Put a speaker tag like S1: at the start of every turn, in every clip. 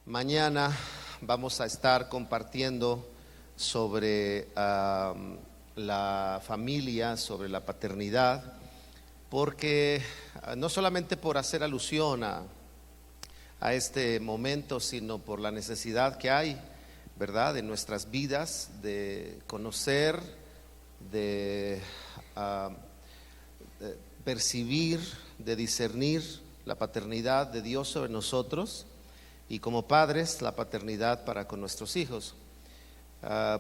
S1: Mañana vamos a estar compartiendo sobre la familia, sobre la paternidad, porque no solamente por hacer alusión a este momento, sino por la necesidad que hay, ¿verdad?, en nuestras vidas de conocer, de percibir, de discernir la paternidad de Dios sobre nosotros y como padres la paternidad para con nuestros hijos.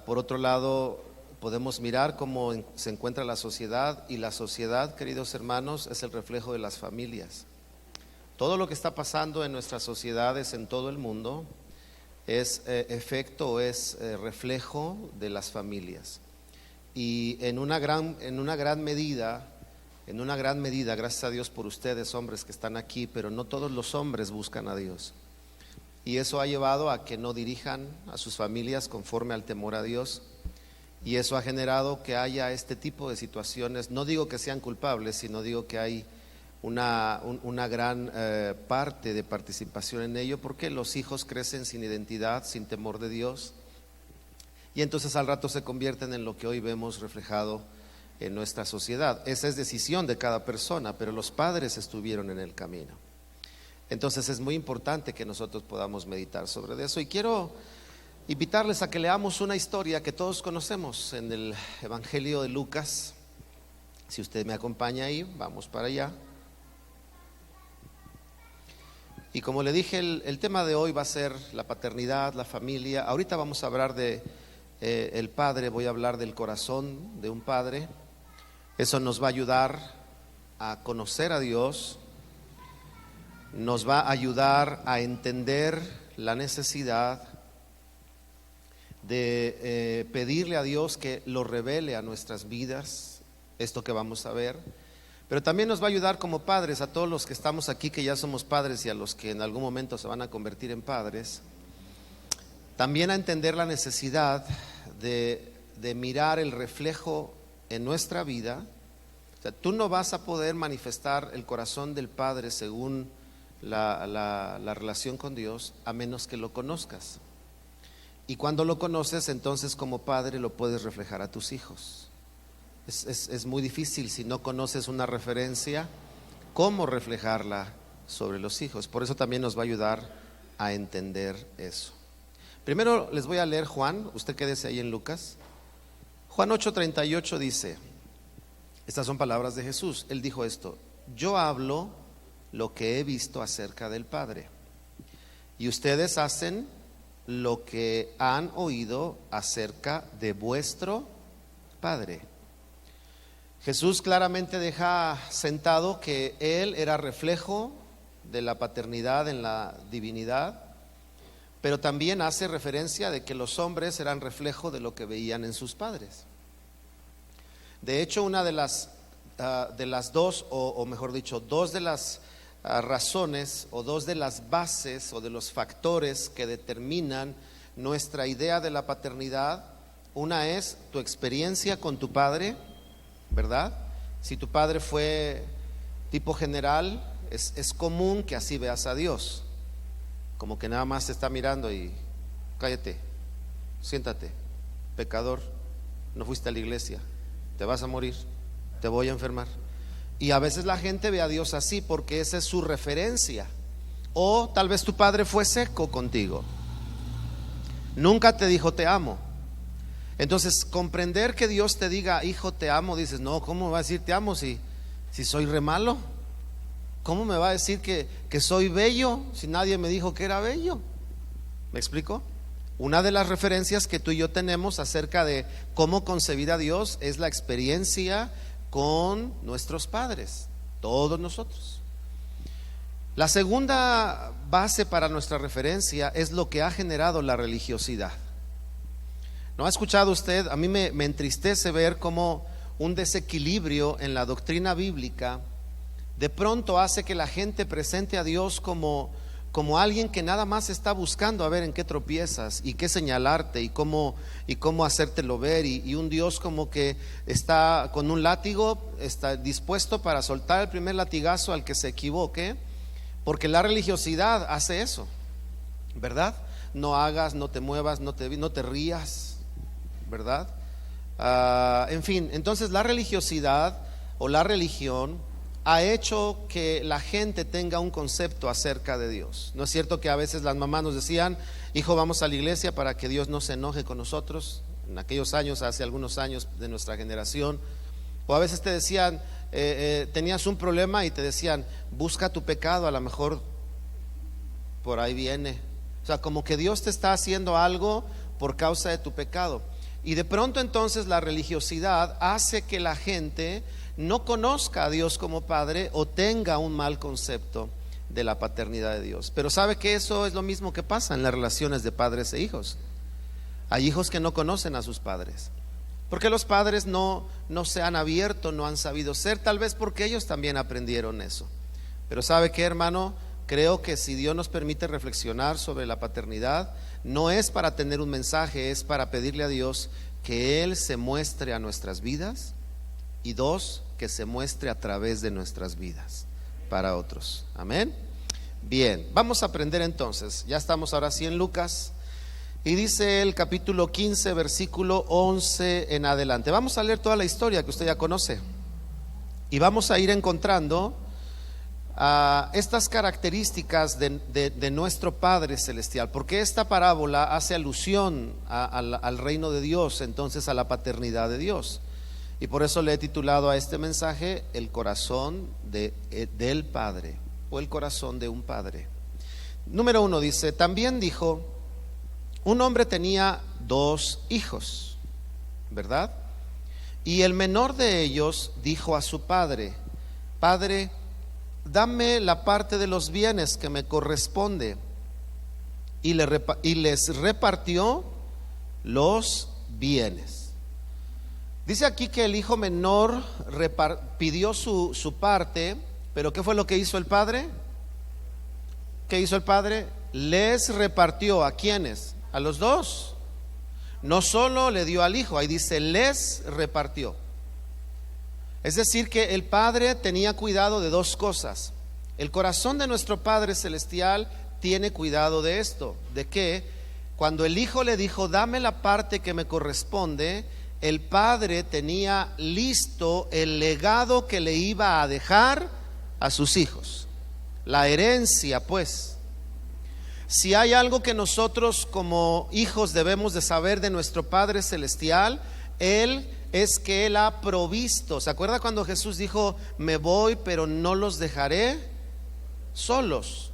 S1: Por otro lado, podemos mirar cómo se encuentra la sociedad, y la sociedad, queridos hermanos, es el reflejo de las familias. Todo lo que está pasando en nuestras sociedades en todo el mundo es efecto, es reflejo de las familias. Y en una gran medida, gracias a Dios por ustedes, hombres que están aquí, pero no todos los hombres buscan a Dios. Y eso ha llevado a que no dirijan a sus familias conforme al temor a Dios. Y eso ha generado que haya este tipo de situaciones. No digo que sean culpables, sino digo que hay una gran parte de participación en ello, porque los hijos crecen sin identidad, sin temor de Dios. Y entonces al rato se convierten en lo que hoy vemos reflejado en nuestra sociedad. Esa es decisión de cada persona, pero los padres estuvieron en el camino. Entonces es muy importante que nosotros podamos meditar sobre eso. Y quiero invitarles a que leamos una historia que todos conocemos en el Evangelio de Lucas. Si usted me acompaña ahí, vamos para allá. Y como le dije, el tema de hoy va a ser la paternidad, la familia. Ahorita vamos a hablar de el padre, voy a hablar del corazón de un padre. Eso nos va a ayudar a conocer a Dios, nos va a ayudar a entender la necesidad de pedirle a Dios que lo revele a nuestras vidas, esto que vamos a ver. Pero también nos va a ayudar como padres, a todos los que estamos aquí que ya somos padres y a los que en algún momento se van a convertir en padres, también a entender la necesidad de mirar el reflejo en nuestra vida. O sea, tú no vas a poder manifestar el corazón del Padre según la relación con Dios a menos que lo conozcas. Y cuando lo conoces, entonces como padre lo puedes reflejar a tus hijos. Es muy difícil si no conoces una referencia, cómo reflejarla sobre los hijos. Por eso también nos va a ayudar a entender eso. Primero les voy a leer Juan, usted quédese ahí en Lucas. Juan 8:38 dice, estas son palabras de Jesús. Él dijo esto: yo hablo lo que he visto acerca del Padre, y ustedes hacen lo que han oído acerca de vuestro Padre. Jesús claramente deja sentado que Él era reflejo de la paternidad en la divinidad, pero también hace referencia de que los hombres eran reflejo de lo que veían en sus padres. De hecho, una de las dos, o mejor dicho, dos de las razones o dos de las bases o de los factores que determinan nuestra idea de la paternidad, una es tu experiencia con tu padre, ¿verdad? Si tu padre fue tipo general, es común que así veas a Dios, como que nada más te está mirando y cállate, siéntate, pecador, no fuiste a la iglesia, te vas a morir, te voy a enfermar. Y a veces la gente ve a Dios así porque esa es su referencia. O tal vez tu padre fue seco contigo, nunca te dijo te amo. Entonces comprender que Dios te diga hijo te amo, dices no, ¿cómo me va a decir te amo si soy re malo? ¿Cómo me va a decir que soy bello si nadie me dijo que era bello? ¿Me explico? Una de las referencias que tú y yo tenemos acerca de cómo concebir a Dios es la experiencia con nuestros padres, todos nosotros. La segunda base para nuestra referencia es lo que ha generado la religiosidad. ¿No ha escuchado usted? A mí me entristece ver cómo un desequilibrio en la doctrina bíblica de pronto hace que la gente presente a Dios como alguien que nada más está buscando a ver en qué tropiezas y qué señalarte y cómo hacértelo ver, y un Dios como que está con un látigo, está dispuesto para soltar el primer latigazo al que se equivoque, porque la religiosidad hace eso. ¿verdad? No hagas, no te muevas, no te rías, ¿verdad? En fin, entonces la religiosidad o la religión ha hecho que la gente tenga un concepto acerca de Dios. ¿No es cierto que a veces las mamás nos decían: hijo, vamos a la iglesia para que Dios no se enoje con nosotros? En aquellos años, hace algunos años de nuestra generación. O a veces te decían, tenías un problema y te decían: busca tu pecado, a lo mejor por ahí viene. O sea, como que Dios te está haciendo algo por causa de tu pecado. Y de pronto entonces la religiosidad hace que la gente no conozca a Dios como Padre o tenga un mal concepto de la paternidad de Dios. Pero sabe que eso es lo mismo que pasa en las relaciones de padres e hijos. Hay hijos que no conocen a sus padres, porque los padres no se han abierto, no han sabido ser, tal vez porque ellos también aprendieron eso. Pero ¿sabe qué, hermano? Creo que si Dios nos permite reflexionar sobre la paternidad, no es para tener un mensaje, es para pedirle a Dios que Él se muestre a nuestras vidas, y dos, que se muestre a través de nuestras vidas para otros. Amén. Bien, vamos a aprender entonces. Ya estamos ahora sí en Lucas, y dice el capítulo 15, versículo 11 en adelante. Vamos a leer toda la historia que usted ya conoce, y vamos a ir encontrando estas características de nuestro Padre Celestial, porque esta parábola hace alusión al reino de Dios, entonces a la paternidad de Dios. Y por eso le he titulado a este mensaje: el corazón del Padre, o el corazón de un padre. Número 1 dice: también dijo, un hombre tenía 2 hijos, ¿verdad? Y el menor de ellos dijo a su padre: Padre, dame la parte de los bienes que me corresponde. Y les repartió los bienes. Dice aquí que el hijo menor pidió su parte, pero ¿qué fue lo que hizo el padre? ¿Qué hizo el padre? Les repartió. ¿A quiénes? A los 2. No solo le dio al hijo, ahí dice les repartió. Es decir, que el Padre tenía cuidado de 2 cosas. El corazón de nuestro Padre Celestial tiene cuidado de esto, de que cuando el Hijo le dijo: dame la parte que me corresponde, el Padre tenía listo el legado que le iba a dejar a sus hijos, la herencia, pues. Si hay algo que nosotros como hijos debemos de saber de nuestro Padre Celestial, es que Él ha provisto. ¿Se acuerda cuando Jesús dijo: me voy, pero no los dejaré solos,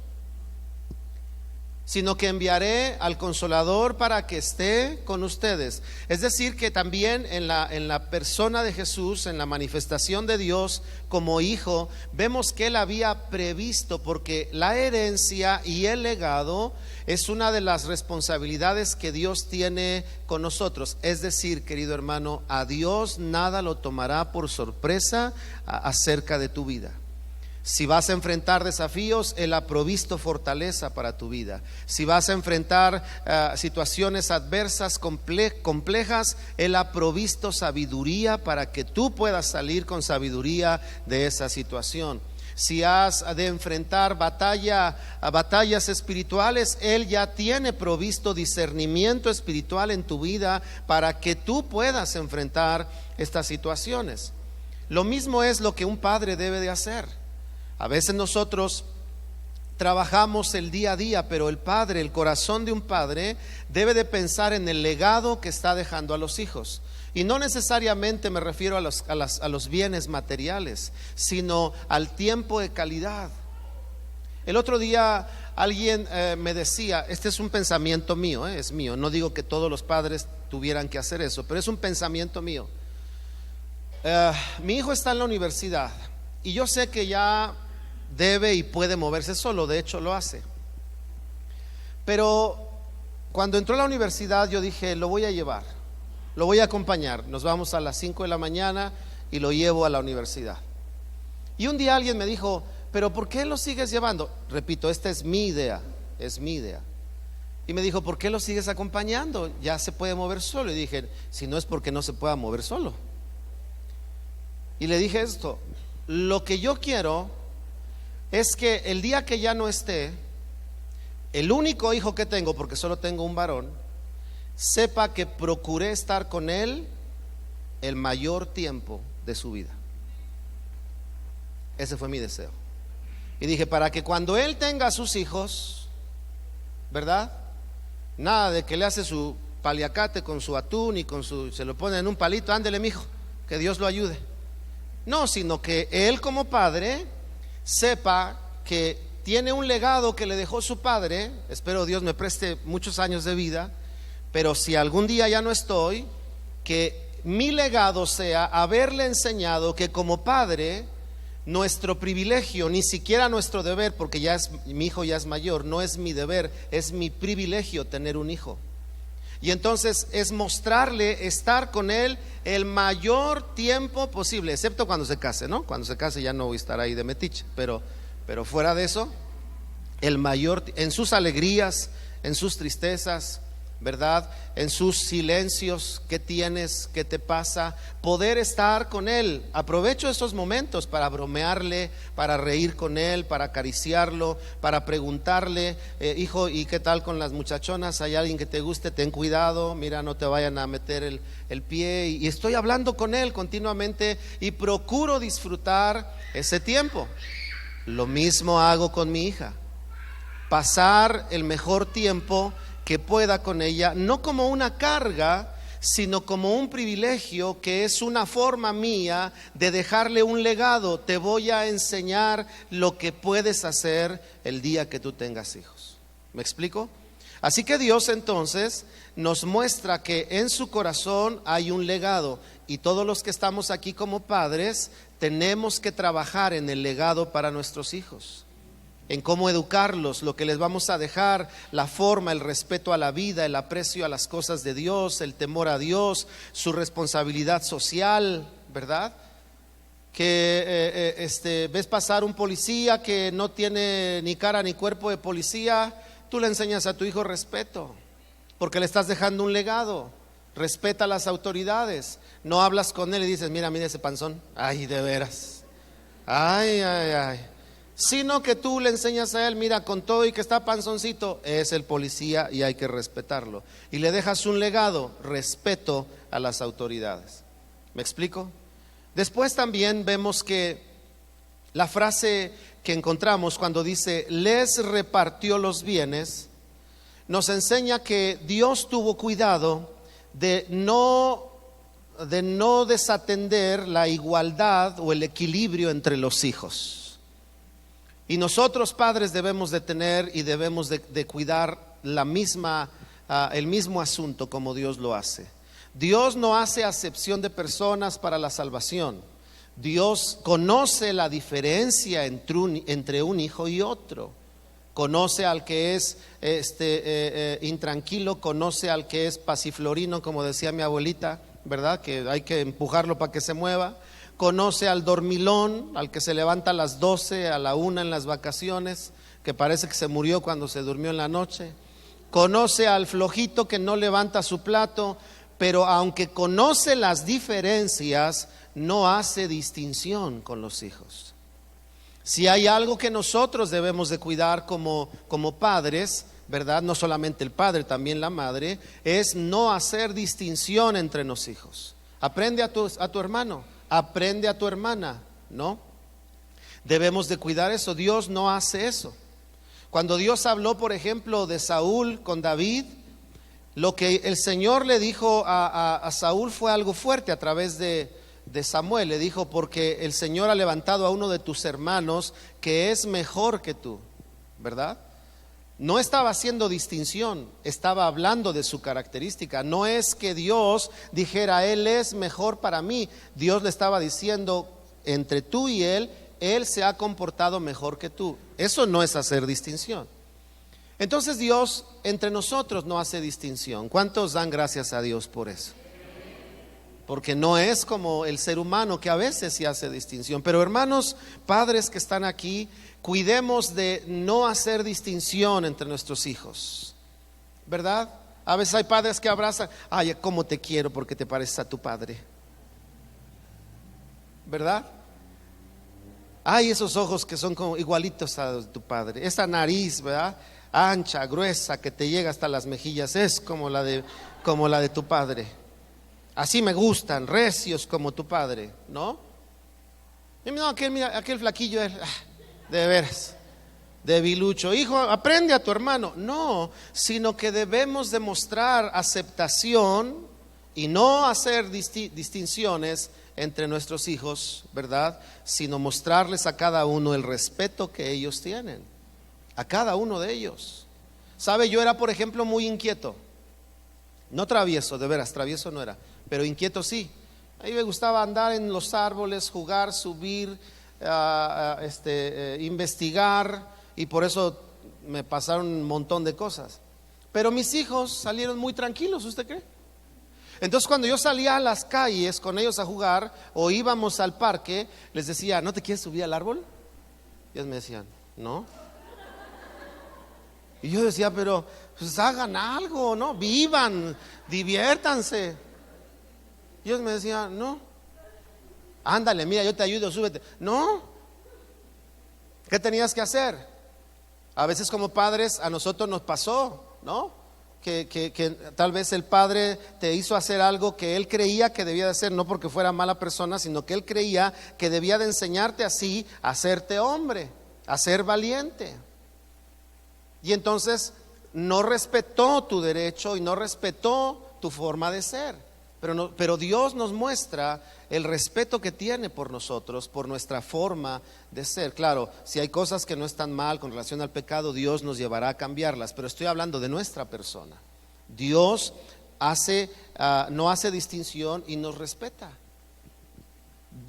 S1: sino que enviaré al Consolador para que esté con ustedes? Es decir, que también en la persona de Jesús, en la manifestación de Dios como hijo, vemos que Él había previsto, porque la herencia y el legado es una de las responsabilidades que Dios tiene con nosotros. Es decir, querido hermano, a Dios nada lo tomará por sorpresa acerca de tu vida. Si vas a enfrentar desafíos, Él ha provisto fortaleza para tu vida. Si vas a enfrentar situaciones adversas, complejas, Él ha provisto sabiduría para que tú puedas salir con sabiduría de esa situación. Si has de enfrentar batallas espirituales, Él ya tiene provisto discernimiento espiritual en tu vida para que tú puedas enfrentar estas situaciones. Lo mismo es lo que un padre debe de hacer. A veces nosotros trabajamos el día a día, pero el padre, el corazón de un padre debe de pensar en el legado que está dejando a los hijos. Y no necesariamente me refiero a los bienes materiales, sino al tiempo de calidad. El otro día alguien me decía, este es un pensamiento mío, es mío, no digo que todos los padres tuvieran que hacer eso, pero es un pensamiento mío. Mi hijo está en la universidad y yo sé que ya debe y puede moverse solo, de hecho lo hace. Pero cuando entró a la universidad yo dije, lo voy a llevar, lo voy a acompañar. Nos vamos a las 5 de la mañana y lo llevo a la universidad. Y un día alguien me dijo, pero ¿por qué lo sigues llevando? Repito, esta es mi idea, es mi idea. Y me dijo, ¿por qué lo sigues acompañando? Ya se puede mover solo. Y dije, si no es porque no se pueda mover solo. Y le dije esto, lo que yo quiero es que el día que ya no esté, el único hijo que tengo, porque solo tengo un varón, sepa que procuré estar con él el mayor tiempo de su vida. Ese fue mi deseo. Y dije, para que cuando él tenga a sus hijos, ¿verdad? Nada de que le hace su paliacate con su atún y se lo pone en un palito, ándele mijo, que Dios lo ayude. No, sino que él como padre sepa que tiene un legado que le dejó su padre. Espero Dios me preste muchos años de vida, pero si algún día ya no estoy, que mi legado sea haberle enseñado que como padre, nuestro privilegio, ni siquiera nuestro deber, porque mi hijo ya es mayor, no es mi deber, es mi privilegio tener un hijo. Y entonces es mostrarle estar con él el mayor tiempo posible, excepto cuando se case, ¿no? Cuando se case ya no voy a estar ahí de metiche, pero fuera de eso, el mayor, en sus alegrías, en sus tristezas, ¿verdad? En sus silencios, ¿qué tienes? ¿Qué te pasa? Poder estar con él. Aprovecho estos momentos para bromearle, para reír con él, para acariciarlo, para preguntarle, hijo, ¿y qué tal con las muchachonas? ¿Hay alguien que te guste? Ten cuidado, mira, no te vayan a meter el pie. Y estoy hablando con él continuamente y procuro disfrutar ese tiempo. Lo mismo hago con mi hija. Pasar el mejor tiempo que pueda con ella, no como una carga, sino como un privilegio, que es una forma mía de dejarle un legado. Te voy a enseñar lo que puedes hacer el día que tú tengas hijos. ¿Me explico? Así que Dios entonces nos muestra que en su corazón hay un legado, y todos los que estamos aquí como padres tenemos que trabajar en el legado para nuestros hijos, en cómo educarlos, lo que les vamos a dejar, la forma, el respeto a la vida, el aprecio a las cosas de Dios, el temor a Dios, su responsabilidad social, ¿verdad? Que ves pasar un policía que no tiene ni cara ni cuerpo de policía, tú le enseñas a tu hijo respeto, porque le estás dejando un legado. Respeta a las autoridades, no hablas con él y dices, mira ese panzón, ay, de veras, ay, sino que tú le enseñas a él, mira, con todo y que está panzoncito, es el policía y hay que respetarlo, y le dejas un legado, respeto a las autoridades. ¿Me explico? Después también vemos que la frase que encontramos cuando dice les repartió los bienes, nos enseña que Dios tuvo cuidado de no desatender la igualdad o el equilibrio entre los hijos. Y nosotros padres debemos de tener y debemos de cuidar el mismo asunto como Dios lo hace. Dios no hace acepción de personas para la salvación. Dios conoce la diferencia entre un hijo y otro. Conoce al que es intranquilo, conoce al que es pasiflorino, como decía mi abuelita, ¿verdad? Que hay que empujarlo para que se mueva. Conoce al dormilón, al que se levanta a las 12, a la 1 en las vacaciones, que parece que se murió cuando se durmió en la noche. Conoce al flojito que no levanta su plato, pero aunque conoce las diferencias, no hace distinción con los hijos. Si hay algo que nosotros debemos de cuidar como padres, ¿verdad? No solamente el padre, también la madre, es no hacer distinción entre los hijos. Aprende a tu hermano, aprende a tu hermana, ¿no? Debemos de cuidar eso. Dios no hace eso. Cuando Dios habló, por ejemplo, de Saúl con David, lo que el Señor le dijo a Saúl fue algo fuerte a través de Samuel. Le dijo, porque el Señor ha levantado a uno de tus hermanos que es mejor que tú, ¿verdad? No estaba haciendo distinción, estaba hablando de su característica. No es que Dios dijera, él es mejor para mí. Dios le estaba diciendo, entre tú y él se ha comportado mejor que tú. Eso no es hacer distinción. Entonces Dios entre nosotros no hace distinción. ¿Cuántos dan gracias a Dios por eso? Porque no es como el ser humano, que a veces sí hace distinción. Pero hermanos, padres que están aquí, cuidemos de no hacer distinción entre nuestros hijos, ¿verdad? A veces hay padres que abrazan, ay, cómo te quiero porque te pareces a tu padre, ¿verdad? Ay, esos ojos que son como igualitos a tu padre, esa nariz, ¿verdad? ancha, gruesa, que te llega hasta las mejillas, es como la de tu padre. Así me gustan, recios como tu padre, ¿no? Y no, aquel flaquillo es, de veras, debilucho. Hijo, aprende a tu hermano. No, sino que debemos demostrar aceptación y no hacer distinciones entre nuestros hijos, ¿verdad? Sino mostrarles a cada uno el respeto que ellos tienen, a cada uno de ellos. ¿Sabe? Yo era, por ejemplo, muy inquieto. No travieso, de veras, travieso no era, pero inquieto sí. A mí me gustaba andar en los árboles, jugar, subir, investigar, y por eso me pasaron un montón de cosas. Pero mis hijos salieron muy tranquilos, ¿usted cree? Entonces cuando yo salía a las calles con ellos a jugar o íbamos al parque, les decía, ¿no te quieres subir al árbol? Y ellos me decían, no. Y yo decía, pero pues hagan algo, ¿no? Vivan, diviértanse. Y ellos me decían, no. Ándale, mira, yo te ayudo, súbete. No. ¿Qué tenías que hacer? A veces como padres a nosotros nos pasó, ¿no? Que tal vez el padre te hizo hacer algo que él creía que debía de hacer, no porque fuera mala persona, sino que él creía que debía de enseñarte así a hacerte hombre, a ser valiente. Y entonces no respetó tu derecho y no respetó tu forma de ser. Pero Dios nos muestra el respeto que tiene por nosotros, por nuestra forma de ser. Claro, si hay cosas que no están mal con relación al pecado, Dios nos llevará a cambiarlas, pero estoy hablando de nuestra persona. Dios no hace distinción y nos respeta.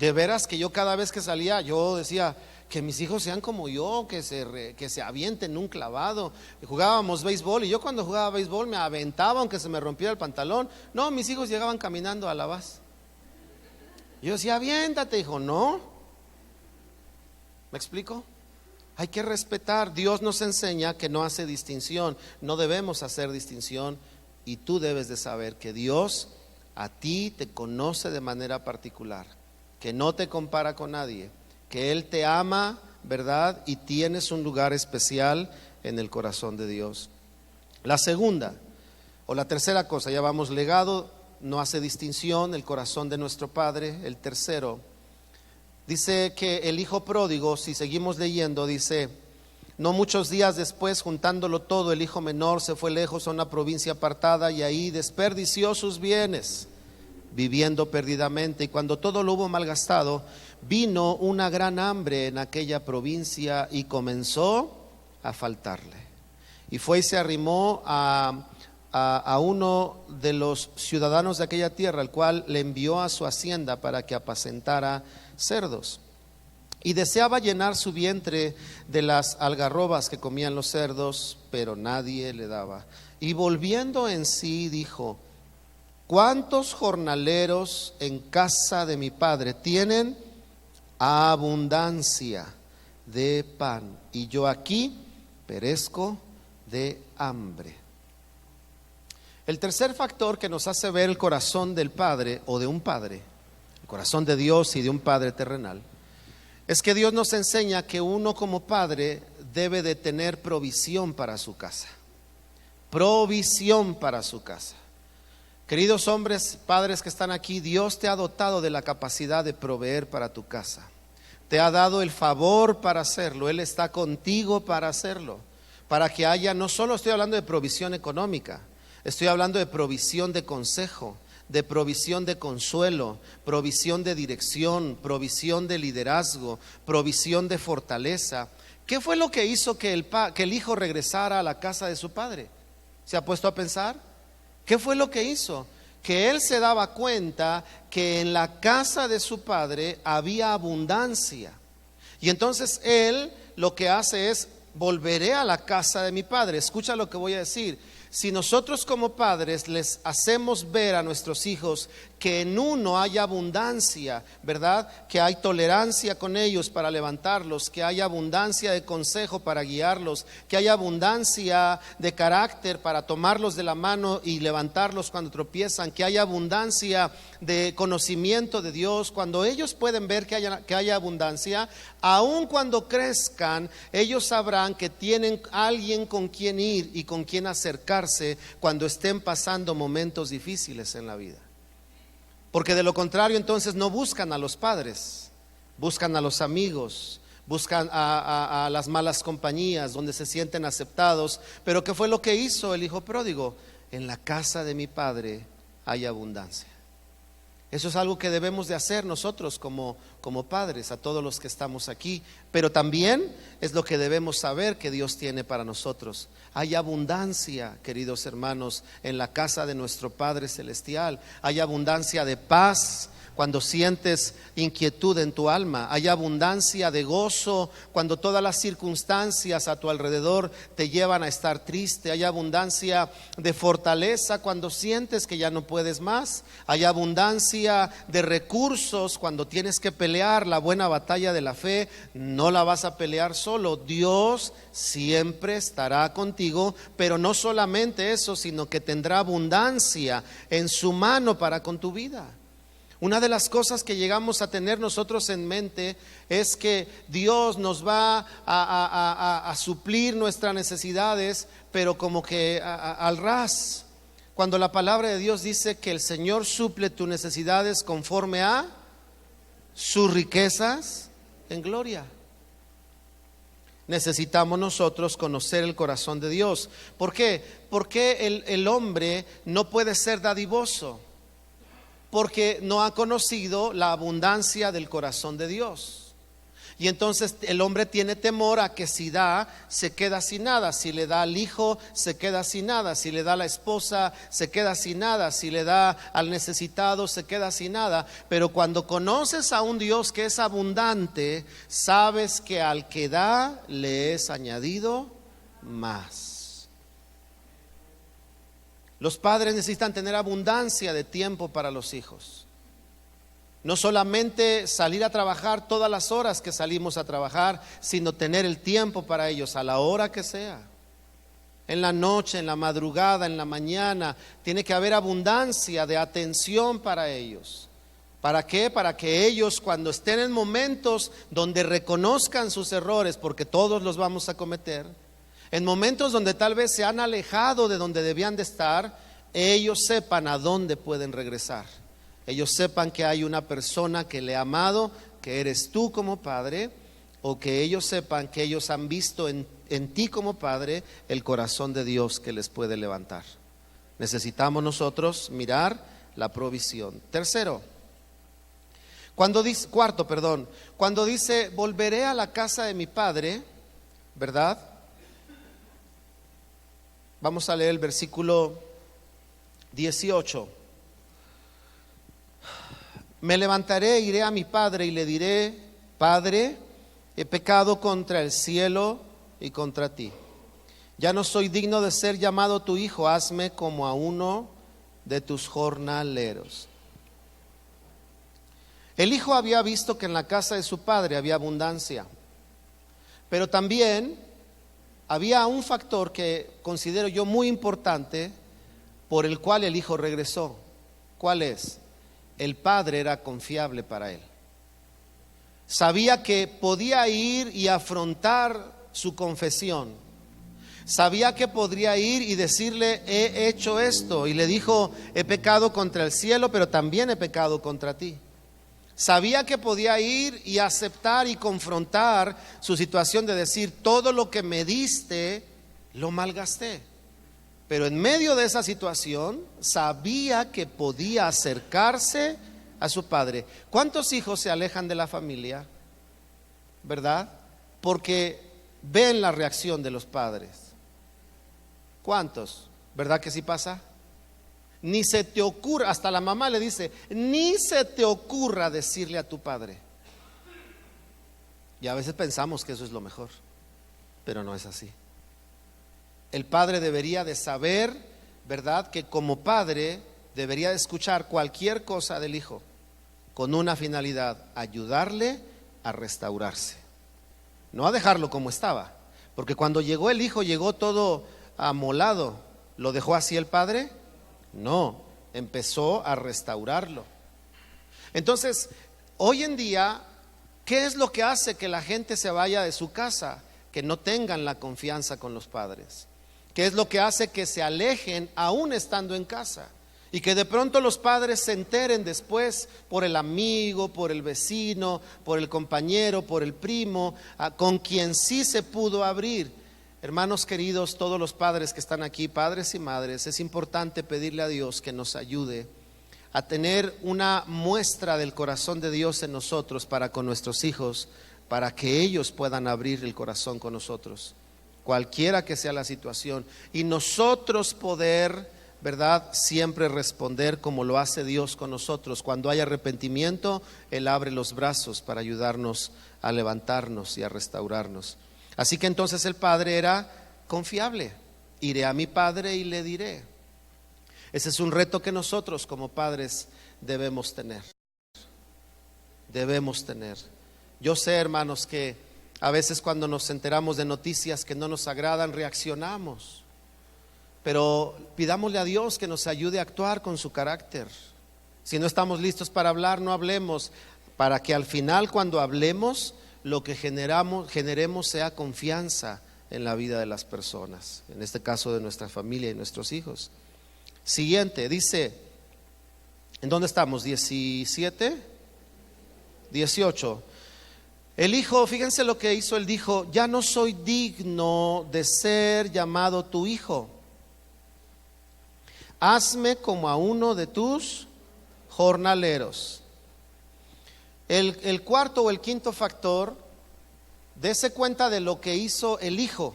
S1: De veras que yo cada vez que salía, yo decía, que mis hijos sean como yo, que se avienten un clavado. Jugábamos béisbol y yo cuando jugaba béisbol me aventaba aunque se me rompiera el pantalón. No, mis hijos llegaban caminando a la base. Yo decía, aviéntate, hijo. No. ¿Me explico? Hay que respetar. Dios nos enseña que no hace distinción. No debemos hacer distinción. Y tú debes de saber que Dios a ti te conoce de manera particular, que no te compara con nadie, que Él te ama, ¿verdad? Y tienes un lugar especial en el corazón de Dios. La segunda o la tercera cosa, ya vamos, legado, no hace distinción, el corazón de nuestro Padre. El tercero, dice que el hijo pródigo, si seguimos leyendo, dice, no muchos días después, juntándolo todo, el hijo menor se fue lejos a una provincia apartada y ahí desperdició sus bienes, viviendo perdidamente. Y cuando todo lo hubo malgastado, vino una gran hambre en aquella provincia y comenzó a faltarle. Y fue y se arrimó a uno de los ciudadanos de aquella tierra, el cual le envió a su hacienda para que apacentara cerdos. Y deseaba llenar su vientre de las algarrobas que comían los cerdos, pero nadie le daba. Y volviendo en sí dijo, ¿cuántos jornaleros en casa de mi padre tienen abundancia de pan, y yo aquí perezco de hambre? El tercer factor que nos hace ver el corazón del Padre o de un Padre, el corazón de Dios y de un Padre terrenal, es que Dios nos enseña que uno como padre debe de tener provisión para su casa. Provisión para su casa. Queridos hombres, padres que están aquí, Dios te ha dotado de la capacidad de proveer para tu casa. Te ha dado el favor para hacerlo. Él está contigo para hacerlo. Para que haya, no solo estoy hablando de provisión económica, estoy hablando de provisión de consejo, de provisión de consuelo, provisión de dirección, provisión de liderazgo, provisión de fortaleza. ¿Qué fue lo que hizo que el hijo regresara a la casa de su padre? ¿Se ha puesto a pensar? ¿Qué fue lo que hizo? Que él se daba cuenta que en la casa de su padre había abundancia. Y entonces él lo que hace es, volveré a la casa de mi padre. Escucha lo que voy a decir. Si nosotros como padres les hacemos ver a nuestros hijos que en uno hay abundancia, ¿verdad? Que hay tolerancia con ellos para levantarlos, que hay abundancia de consejo para guiarlos, que hay abundancia de carácter para tomarlos de la mano y levantarlos cuando tropiezan, que hay abundancia de conocimiento de Dios. Cuando ellos pueden ver que haya abundancia, aun cuando crezcan, ellos sabrán sepan que tienen alguien con quien ir y con quien acercarse cuando estén pasando momentos difíciles en la vida. Porque de lo contrario, entonces no buscan a los padres, buscan a los amigos, buscan a las malas compañías donde se sienten aceptados. Pero ¿qué fue lo que hizo el hijo pródigo? En la casa de mi padre hay abundancia. Eso es algo que debemos de hacer nosotros como padres, a todos los que estamos aquí. Pero también es lo que debemos saber que Dios tiene para nosotros. Hay abundancia, queridos hermanos, en la casa de nuestro Padre Celestial. Hay abundancia de paz cuando sientes inquietud en tu alma. Hay abundancia de gozo cuando todas las circunstancias a tu alrededor te llevan a estar triste. Hay abundancia de fortaleza cuando sientes que ya no puedes más. Hay abundancia de recursos cuando tienes que pelear la buena batalla de la fe. No la vas a pelear solo. Dios siempre estará contigo, pero no solamente eso, sino que tendrá abundancia en su mano para con tu vida. Una de las cosas que llegamos a tener nosotros en mente es que Dios nos va a suplir nuestras necesidades, pero como que al ras. Cuando la palabra de Dios dice que el Señor suple tus necesidades conforme a sus riquezas en gloria. Necesitamos nosotros conocer el corazón de Dios. ¿Por qué? Porque el hombre no puede ser dadivoso, porque no ha conocido la abundancia del corazón de Dios. Y entonces el hombre tiene temor a que si da, se queda sin nada. Si le da al hijo, se queda sin nada. Si le da a la esposa, se queda sin nada. Si le da al necesitado, se queda sin nada. Pero cuando conoces a un Dios que es abundante, sabes que al que da, le es añadido más. Los padres necesitan tener abundancia de tiempo para los hijos. No solamente salir a trabajar todas las horas que salimos a trabajar, sino tener el tiempo para ellos a la hora que sea. En la noche, en la madrugada, en la mañana. Tiene que haber abundancia de atención para ellos. ¿Para qué? Para que ellos, cuando estén en momentos donde reconozcan sus errores, porque todos los vamos a cometer, en momentos donde tal vez se han alejado de donde debían de estar, ellos sepan a dónde pueden regresar. Ellos sepan que hay una persona que le ha amado, que eres tú como padre, o que ellos sepan que ellos han visto en ti como padre el corazón de Dios que les puede levantar. Necesitamos nosotros mirar la provisión. Cuando dice volveré a la casa de mi padre, ¿verdad? Vamos a leer el versículo 18. Me levantaré, iré a mi padre y le diré: Padre, he pecado contra el cielo y contra ti. Ya no soy digno de ser llamado tu hijo. Hazme como a uno de tus jornaleros. El hijo había visto que en la casa de su padre había abundancia, pero también había un factor que considero yo muy importante por el cual el hijo regresó. ¿Cuál es? El padre era confiable para él. Sabía que podía ir y afrontar su confesión. Sabía que podría ir y decirle: he hecho esto. Y le dijo: he pecado contra el cielo, pero también he pecado contra ti. Sabía que podía ir y aceptar y confrontar su situación de decir: todo lo que me diste lo malgasté. Pero en medio de esa situación sabía que podía acercarse a su padre. ¿Cuántos hijos se alejan de la familia? ¿Verdad? Porque ven la reacción de los padres. ¿Cuántos? ¿Verdad que sí pasa? Ni se te ocurra, hasta la mamá le dice: ni se te ocurra decirle a tu padre. Y a veces pensamos que eso es lo mejor, pero no es así. El padre debería de saber, ¿verdad?, que como padre debería de escuchar cualquier cosa del hijo con una finalidad: ayudarle a restaurarse, no a dejarlo como estaba. Porque cuando llegó el hijo, llegó todo amolado. ¿Lo dejó así el padre? No, empezó a restaurarlo. Entonces, hoy en día, ¿qué es lo que hace que la gente se vaya de su casa? que no tengan la confianza con los padres, que es lo que hace que se alejen aún estando en casa, y que de pronto los padres se enteren después por el amigo, por el vecino, por el compañero, por el primo, con quien sí se pudo abrir. Hermanos queridos, todos los padres que están aquí, padres y madres, es importante pedirle a Dios que nos ayude a tener una muestra del corazón de Dios en nosotros para con nuestros hijos, para que ellos puedan abrir el corazón con nosotros, cualquiera que sea la situación, y nosotros poder, ¿verdad?, siempre responder como lo hace Dios con nosotros. Cuando hay arrepentimiento, Él abre los brazos para ayudarnos a levantarnos y a restaurarnos. Así que entonces el padre era confiable. Iré a mi padre y le diré. Ese es un reto que nosotros como padres debemos tener. Debemos tener. Yo sé, hermanos, que a veces cuando nos enteramos de noticias que no nos agradan, reaccionamos. Pero pidámosle a Dios que nos ayude a actuar con su carácter. Si no estamos listos para hablar, no hablemos, para que al final, cuando hablemos, lo que generemos sea confianza en la vida de las personas, en este caso de nuestra familia y nuestros hijos. Siguiente, dice, ¿en dónde estamos? 17, 18. El hijo, fíjense lo que hizo, él dijo: ya no soy digno de ser llamado tu hijo. Hazme como a uno de tus jornaleros. El cuarto o el quinto factor, dése cuenta de lo que hizo el hijo.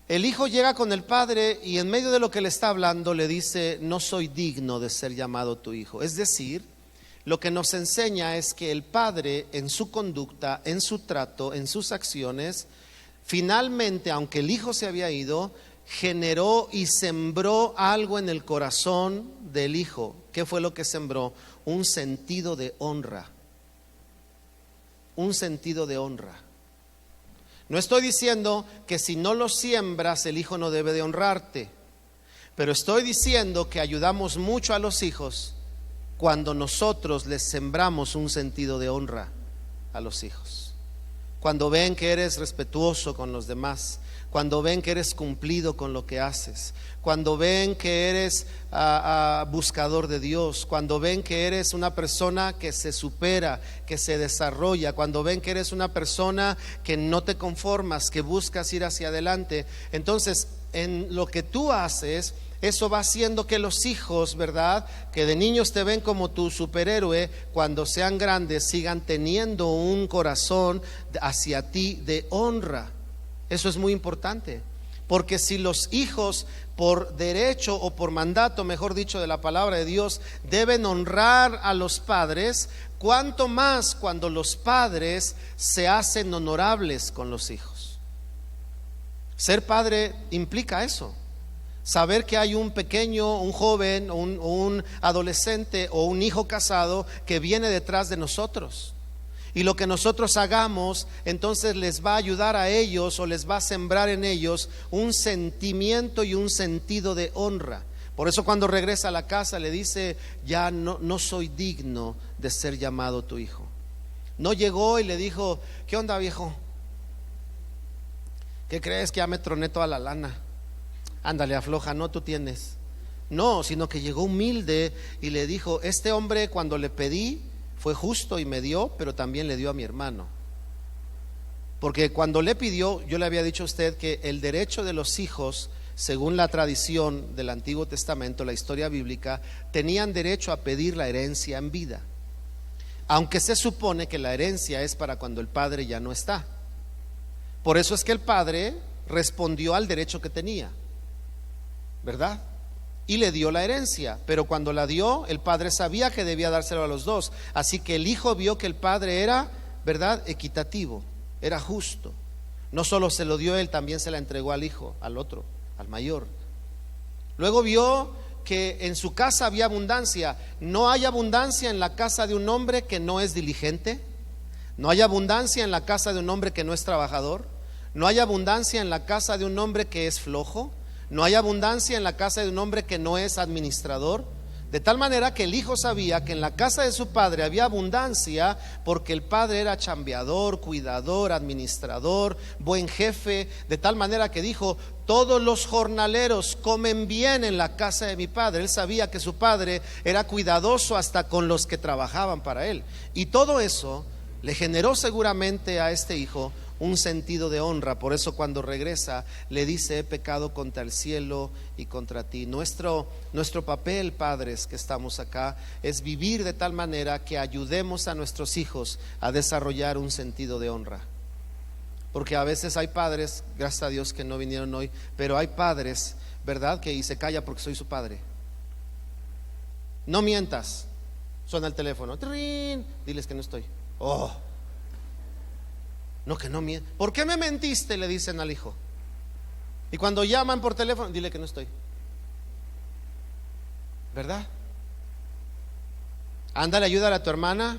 S1: El hijo llega con el padre y en medio de lo que le está hablando le dice: no soy digno de ser llamado tu hijo. Es decir, lo que nos enseña es que el padre, en su conducta, en su trato, en sus acciones, finalmente, aunque el hijo se había ido, generó y sembró algo en el corazón del hijo. ¿Qué fue lo que sembró? Un sentido de honra. Un sentido de honra. No estoy diciendo que si no lo siembras el hijo no debe de honrarte, pero estoy diciendo que ayudamos mucho a los hijos cuando nosotros les sembramos un sentido de honra a los hijos. Cuando ven que eres respetuoso con los demás, cuando ven que eres cumplido con lo que haces, cuando ven que eres buscador de Dios, cuando ven que eres una persona que se supera, que se desarrolla, cuando ven que eres una persona que no te conformas, que buscas ir hacia adelante, entonces en lo que tú haces, eso va haciendo que los hijos, ¿verdad?, que de niños te ven como tu superhéroe, cuando sean grandes sigan teniendo un corazón hacia ti de honra. Eso es muy importante, porque si los hijos por derecho o por mandato, mejor dicho, de la palabra de Dios, deben honrar a los padres, cuánto más cuando los padres se hacen honorables con los hijos. Ser padre implica eso. Saber que hay un pequeño, un joven, un adolescente o un hijo casado que viene detrás de nosotros. Y lo que nosotros hagamos, entonces les va a ayudar a ellos o les va a sembrar en ellos un sentimiento y un sentido de honra. Por eso cuando regresa a la casa le dice: ya no soy digno de ser llamado tu hijo. No llegó y le dijo: ¿qué onda, viejo? ¿Qué crees, que ya me troné toda la lana? Ándale, afloja, no, tú tienes. No, sino que llegó humilde y le dijo: este hombre, cuando le pedí, fue justo y me dio, pero también le dio a mi hermano. Porque cuando le pidió, yo le había dicho a usted que el derecho de los hijos, según la tradición del Antiguo Testamento, la historia bíblica, tenían derecho a pedir la herencia en vida, aunque se supone que la herencia es para cuando el padre ya no está. Por eso es que el padre respondió al derecho que tenía, ¿verdad? Y le dio la herencia, pero cuando la dio, el padre sabía que debía dárselo a los dos. Así que el hijo vio que el padre era, ¿verdad?, equitativo, era justo. No solo se lo dio él, también se la entregó al hijo, al otro, al mayor. Luego vio que en su casa había abundancia. No hay abundancia en la casa de un hombre que no es diligente. No hay abundancia en la casa de un hombre que no es trabajador. No hay abundancia en la casa de un hombre que es flojo. No hay abundancia en la casa de un hombre que no es administrador. De tal manera que el hijo sabía que en la casa de su padre había abundancia, porque el padre era chambeador, cuidador, administrador, buen jefe. De tal manera que dijo: todos los jornaleros comen bien en la casa de mi padre. Él sabía que su padre era cuidadoso hasta con los que trabajaban para él. Y todo eso le generó seguramente a este hijo un sentido de honra. Por eso cuando regresa le dice: he pecado contra el cielo y contra ti. Nuestro papel, padres que estamos acá, es vivir de tal manera que ayudemos a nuestros hijos a desarrollar un sentido de honra. Porque a veces hay padres, gracias a Dios que no vinieron hoy, pero hay padres, ¿verdad?, que se calla porque soy su padre. No mientas. Suena el teléfono, ¡trin! Diles que no estoy. Oh, no, que no mientas. ¿Por qué me mentiste?, le dicen al hijo. Y cuando llaman por teléfono, dile que no estoy. ¿Verdad? Ándale, ayúdale a tu hermana.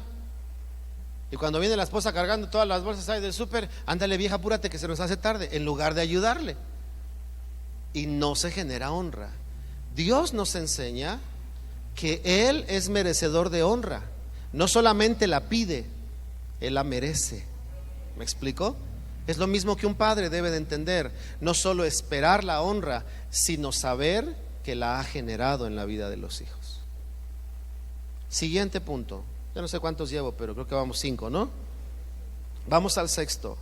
S1: Y cuando viene la esposa cargando todas las bolsas ahí del súper, ándale, vieja, apúrate que se nos hace tarde, en lugar de ayudarle. Y no se genera honra. Dios nos enseña que Él es merecedor de honra. No solamente la pide, Él la merece. ¿Me explico? Es lo mismo que un padre debe de entender. No solo esperar la honra, sino saber que la ha generado en la vida de los hijos. Siguiente punto. Ya no sé cuántos llevo, pero creo que vamos 5, ¿no? Vamos al sexto.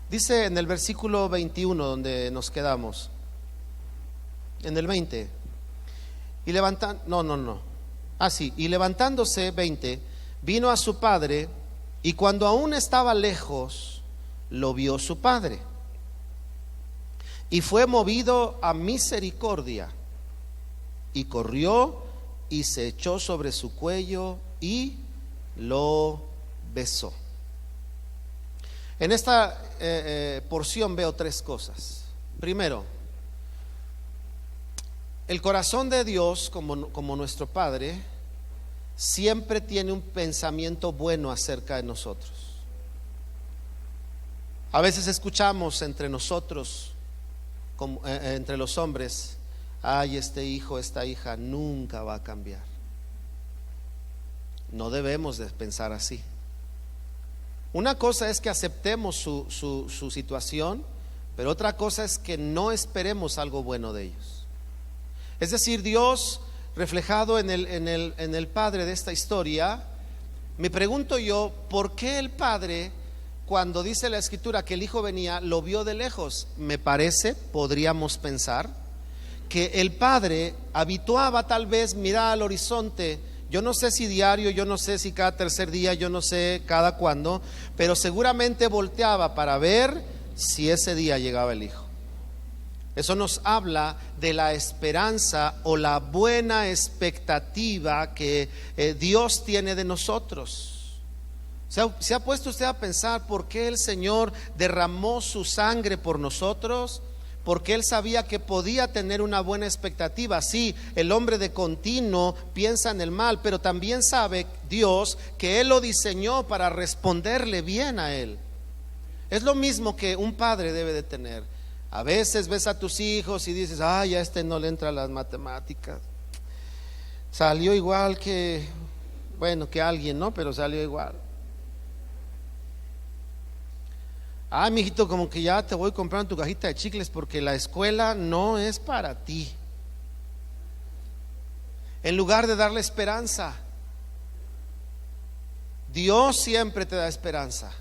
S1: Dice en el versículo 21, donde nos quedamos, en el 20, y levantándose, 20, vino a su padre, y cuando aún estaba lejos, lo vio su padre, y fue movido a misericordia, y corrió y se echó sobre su cuello y lo besó. En esta porción veo 3 cosas. Primero, el corazón de Dios, como nuestro Padre, siempre tiene un pensamiento bueno acerca de nosotros. A veces escuchamos entre nosotros, entre los hombres: ay, este hijo, esta hija nunca va a cambiar. No debemos de pensar así. Una cosa es que aceptemos su situación, pero otra cosa es que no esperemos algo bueno de ellos. Es decir, Dios reflejado en el padre de esta historia, me pregunto yo, ¿por qué el padre, cuando dice la escritura que el hijo venía, lo vio de lejos? Me parece, podríamos pensar, que el padre habituaba tal vez mirar al horizonte. Yo no sé si diario, yo no sé si cada tercer día, yo no sé cada cuándo, pero seguramente volteaba para ver si ese día llegaba el hijo. Eso nos habla de la esperanza o la buena expectativa que Dios tiene de nosotros. ¿Se ha puesto usted a pensar por qué el Señor derramó su sangre por nosotros? Porque Él sabía que podía tener una buena expectativa. Sí, el hombre de continuo piensa en el mal, pero también sabe Dios que Él lo diseñó para responderle bien a Él. Es lo mismo que un padre debe de tener. A veces ves a tus hijos y dices: ay, a este no le entra las matemáticas. Salió igual que alguien, ¿no? Pero salió igual. Ay, mijito, como que ya te voy comprando tu cajita de chicles porque la escuela no es para ti. En lugar de darle esperanza, Dios siempre te da esperanza.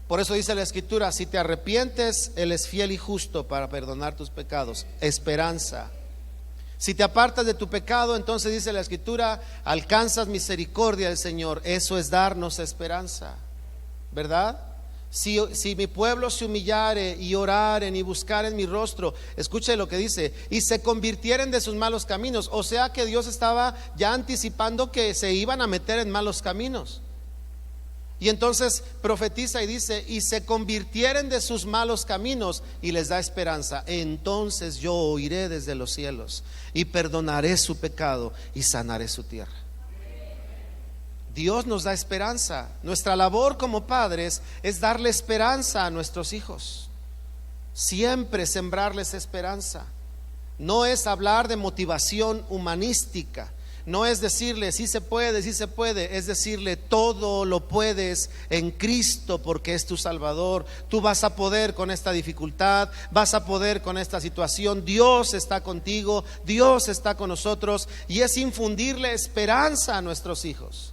S1: Por eso dice la escritura: si te arrepientes, Él es fiel y justo para perdonar tus pecados. Esperanza. Si te apartas de tu pecado, entonces dice la escritura, alcanzas misericordia del Señor. Eso es darnos esperanza, ¿verdad? Si mi pueblo se humillare y oraren y buscaren mi rostro, escuche lo que dice, y se convirtieren de sus malos caminos. O sea que Dios estaba ya anticipando que se iban a meter en malos caminos. Y entonces profetiza y dice: y se convirtieren de sus malos caminos, y les da esperanza. Entonces yo oiré desde los cielos y perdonaré su pecado y sanaré su tierra. Dios nos da esperanza. Nuestra labor como padres es darle esperanza a nuestros hijos. Siempre sembrarles esperanza. No es hablar de motivación humanística. No es decirle sí se puede, es decirle todo lo puedes en Cristo porque es tu Salvador. Tú vas a poder con esta dificultad, vas a poder con esta situación. Dios está contigo, Dios está con nosotros, y es infundirle esperanza a nuestros hijos.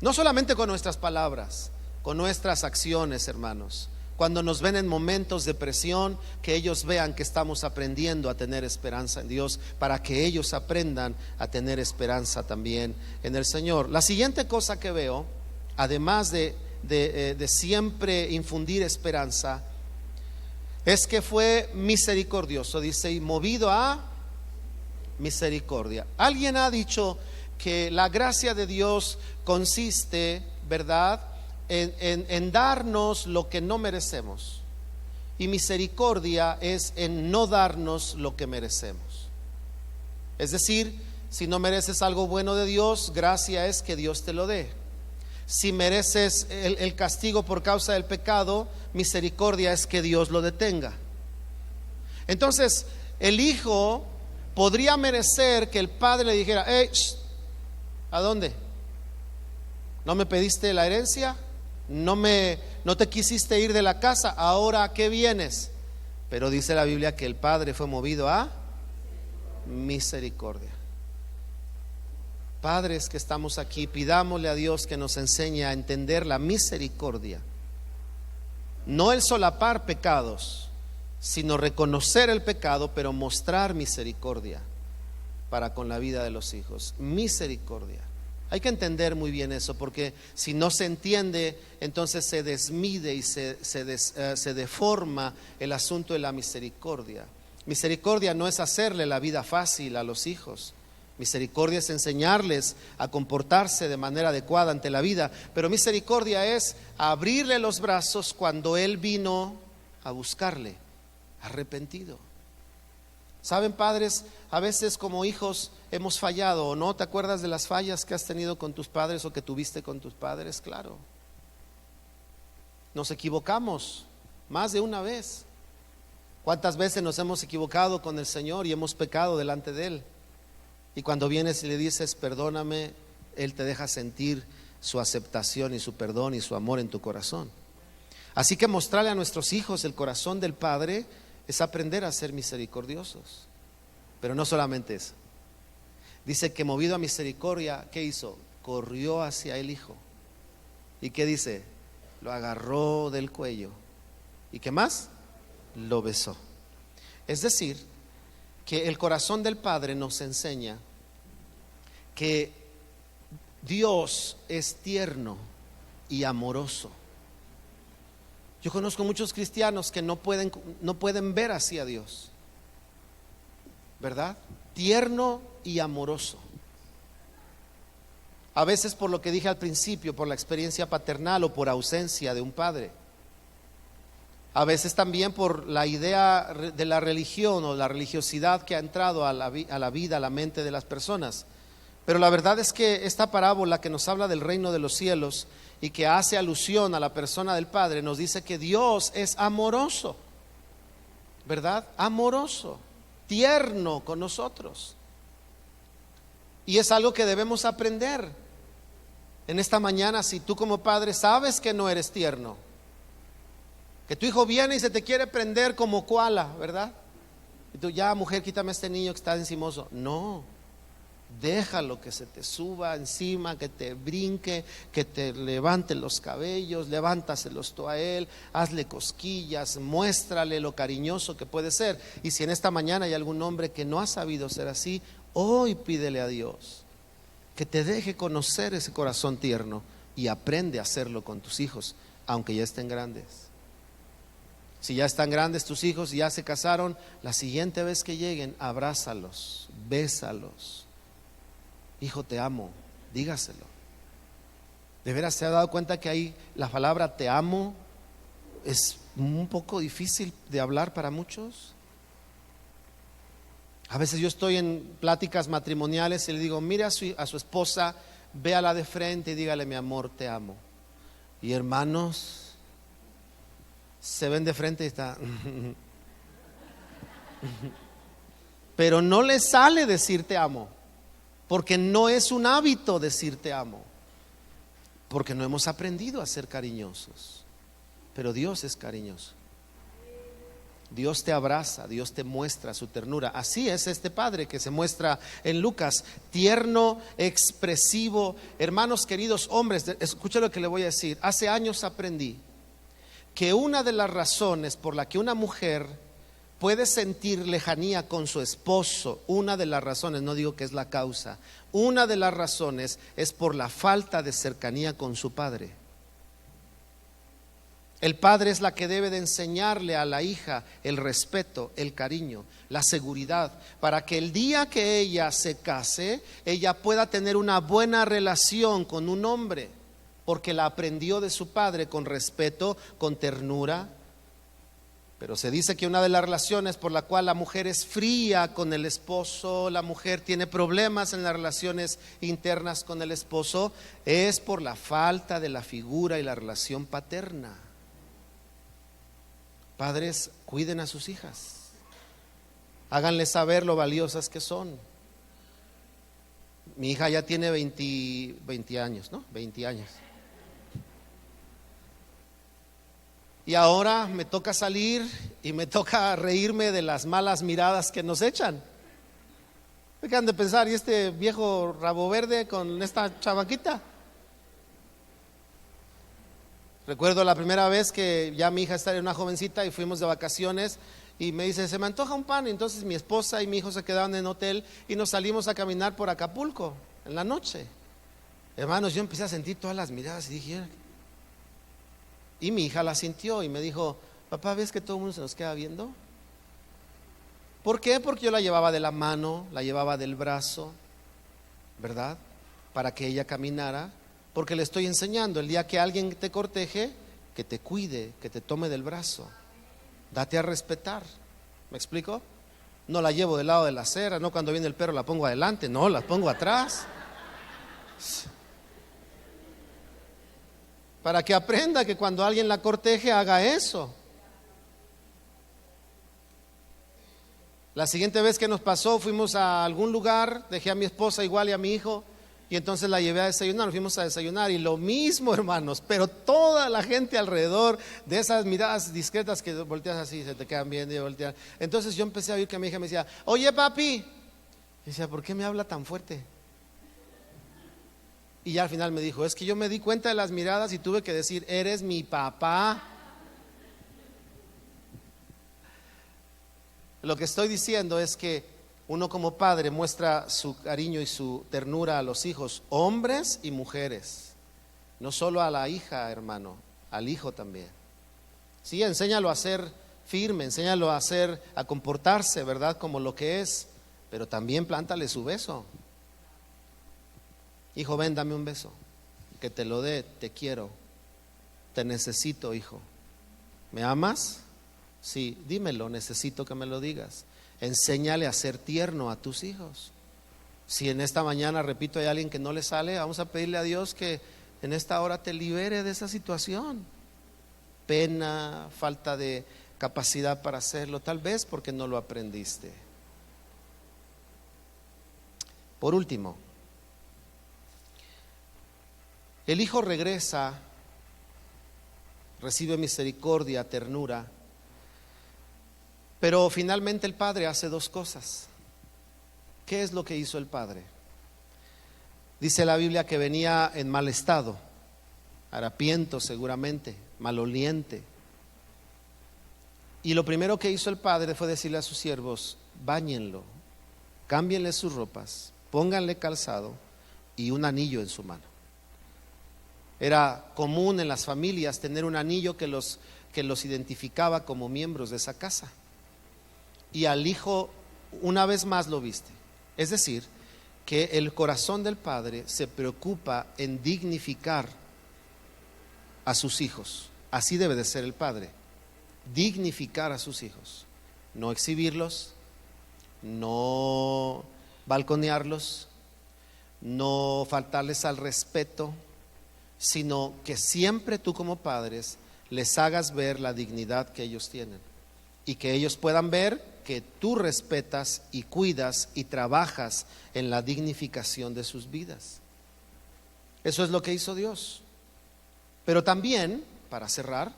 S1: No solamente con nuestras palabras, con nuestras acciones, hermanos. Cuando nos ven en momentos de presión, que ellos vean que estamos aprendiendo a tener esperanza en Dios, para que ellos aprendan a tener esperanza también en el Señor. La siguiente cosa que veo, además de siempre infundir esperanza, es que fue misericordioso, dice, y movido a misericordia. Alguien ha dicho que la gracia de Dios consiste, ¿verdad?, en darnos lo que no merecemos, y misericordia es en no darnos lo que merecemos. Es decir, si no mereces algo bueno de Dios, gracia es que Dios te lo dé. Si mereces el castigo por causa del pecado, misericordia es que Dios lo detenga. Entonces, el hijo podría merecer que el padre le dijera: hey, ¿a dónde? ¿No me pediste la herencia? No te quisiste ir de la casa, ¿ahora a qué vienes? Pero dice la Biblia que el padre fue movido a misericordia. Padres que estamos aquí, pidámosle a Dios que nos enseñe a entender la misericordia. No el solapar pecados, sino reconocer el pecado, pero mostrar misericordia para con la vida de los hijos. Misericordia. Hay que entender muy bien eso, porque si no se entiende, entonces se desmide y se deforma el asunto de la misericordia. Misericordia no es hacerle la vida fácil a los hijos. Misericordia es enseñarles a comportarse de manera adecuada ante la vida. Pero misericordia es abrirle los brazos cuando Él vino a buscarle, arrepentido. Saben, padres, a veces como hijos hemos fallado, ¿o no? ¿Te acuerdas de las fallas que has tenido con tus padres o que tuviste con tus padres? Claro. Nos equivocamos más de una vez. ¿Cuántas veces nos hemos equivocado con el Señor y hemos pecado delante de Él? Y cuando vienes y le dices perdóname, Él te deja sentir su aceptación y su perdón y su amor en tu corazón. Así que mostrarle a nuestros hijos el corazón del Padre es aprender a ser misericordiosos. Pero no solamente eso. Dice que movido a misericordia, ¿qué hizo? Corrió hacia el hijo. ¿Y qué dice? Lo agarró del cuello. ¿Y qué más? Lo besó. Es decir, que el corazón del Padre nos enseña que Dios es tierno y amoroso. Yo conozco muchos cristianos que no pueden ver así a Dios, ¿verdad? Tierno y amoroso. A veces por lo que dije al principio, por la experiencia paternal o por ausencia de un padre. A veces también por la idea de la religión o la religiosidad que ha entrado a la vida, a la mente de las personas. Pero la verdad es que esta parábola que nos habla del reino de los cielos y que hace alusión a la persona del Padre, nos dice que Dios es amoroso, ¿verdad? Amoroso, tierno con nosotros. Y es algo que debemos aprender. En esta mañana, si tú como padre sabes que no eres tierno, que tu hijo viene y se te quiere prender como koala, ¿verdad? Y tú, ya mujer, quítame a este niño que está encimoso. No, déjalo que se te suba encima, que te brinque, que te levante los cabellos, levántaselos tú a él, hazle cosquillas, muéstrale lo cariñoso que puede ser. Y si en esta mañana hay algún hombre que no ha sabido ser así, hoy pídele a Dios que te deje conocer ese corazón tierno y aprende a hacerlo con tus hijos, aunque ya estén grandes. Si ya están grandes tus hijos y ya se casaron, la siguiente vez que lleguen, abrázalos, bésalos. Hijo, te amo, dígaselo. ¿De veras se ha dado cuenta que ahí la palabra te amo es un poco difícil de hablar para muchos? A veces yo estoy en pláticas matrimoniales y le digo, mire a su esposa, véala de frente y dígale, mi amor, te amo. Y hermanos, se ven de frente y está pero no le sale decir te amo, porque no es un hábito decir te amo, porque no hemos aprendido a ser cariñosos. Pero Dios es cariñoso. Dios te abraza, Dios te muestra su ternura. Así es este Padre que se muestra en Lucas, tierno, expresivo. Hermanos queridos, hombres, escucha lo que le voy a decir. Hace años aprendí que una de las razones por la que una mujer puede sentir lejanía con su esposo, una de las razones, no digo que es la causa, una de las razones es por la falta de cercanía con su padre. El padre es la que debe de enseñarle a la hija el respeto, el cariño, la seguridad, para que el día que ella se case, ella pueda tener una buena relación con un hombre, porque la aprendió de su padre con respeto, con ternura. Pero se dice que una de las relaciones por la cual la mujer es fría con el esposo, la mujer tiene problemas en las relaciones internas con el esposo, es por la falta de la figura y la relación paterna. Padres, cuiden a sus hijas, háganles saber lo valiosas que son. Mi hija ya tiene 20 años, ¿no? 20 años. Y ahora me toca salir y me toca reírme de las malas miradas que nos echan. ¿Qué han de pensar? ¿Y este viejo rabo verde con esta chavaquita? Recuerdo la primera vez que ya mi hija era una jovencita y fuimos de vacaciones y me dice, se me antoja un pan. Y entonces mi esposa y mi hijo se quedaban en hotel y nos salimos a caminar por Acapulco en la noche. Hermanos, yo empecé a sentir todas las miradas y dije, y mi hija la sintió y me dijo, papá, ¿ves que todo el mundo se nos queda viendo? ¿Por qué? Porque yo la llevaba de la mano, la llevaba del brazo, ¿verdad? Para que ella caminara. Porque le estoy enseñando, el día que alguien te corteje, que te cuide, que te tome del brazo. Date a respetar. ¿Me explico? No la llevo del lado de la acera, no cuando viene el perro la pongo adelante, no, la pongo atrás. Para que aprenda que cuando alguien la corteje haga eso. La siguiente vez que nos pasó, fuimos a algún lugar, dejé a mi esposa igual y a mi hijo. Y entonces la llevé a desayunar, nos fuimos a desayunar y lo mismo, hermanos, pero toda la gente alrededor de esas miradas discretas que volteas así, se te quedan viendo y voltean. Entonces yo empecé a oír que mi hija me decía, oye papi, y decía, ¿por qué me habla tan fuerte? Y ya al final me dijo, es que yo me di cuenta de las miradas y tuve que decir, eres mi papá. Lo que estoy diciendo es que uno como padre muestra su cariño y su ternura a los hijos, hombres y mujeres. No solo a la hija, hermano, al hijo también. Sí, enséñalo a ser firme, enséñalo a comportarse, ¿verdad? Como lo que es, pero también plántale su beso. Hijo, ven, dame un beso, que te lo dé, te quiero, te necesito, hijo. ¿Me amas? Sí, dímelo, necesito que me lo digas. Enséñale a ser tierno a tus hijos. Si en esta mañana, repito, hay alguien que no le sale, vamos a pedirle a Dios que en esta hora te libere de esa situación. Pena, falta de capacidad para hacerlo, tal vez porque no lo aprendiste. Por último, el hijo regresa, recibe misericordia, ternura. Pero finalmente el padre hace dos cosas. ¿Qué es lo que hizo el padre? Dice la Biblia que venía en mal estado, harapiento seguramente, maloliente. Y lo primero que hizo el padre fue decirle a sus siervos, báñenlo, cámbienle sus ropas, pónganle calzado y un anillo en su mano. Era común en las familias tener un anillo que los identificaba como miembros de esa casa. Y al hijo una vez más lo viste. Es decir, que el corazón del padre se preocupa en dignificar a sus hijos. Así debe de ser el padre, dignificar a sus hijos, no exhibirlos, no balconearlos, no faltarles al respeto, sino que siempre tú como padres les hagas ver la dignidad que ellos tienen. y que ellos puedan ver que tú respetas y cuidas y trabajas en la dignificación de sus vidas. Eso es lo que hizo Dios. Pero también, para cerrar,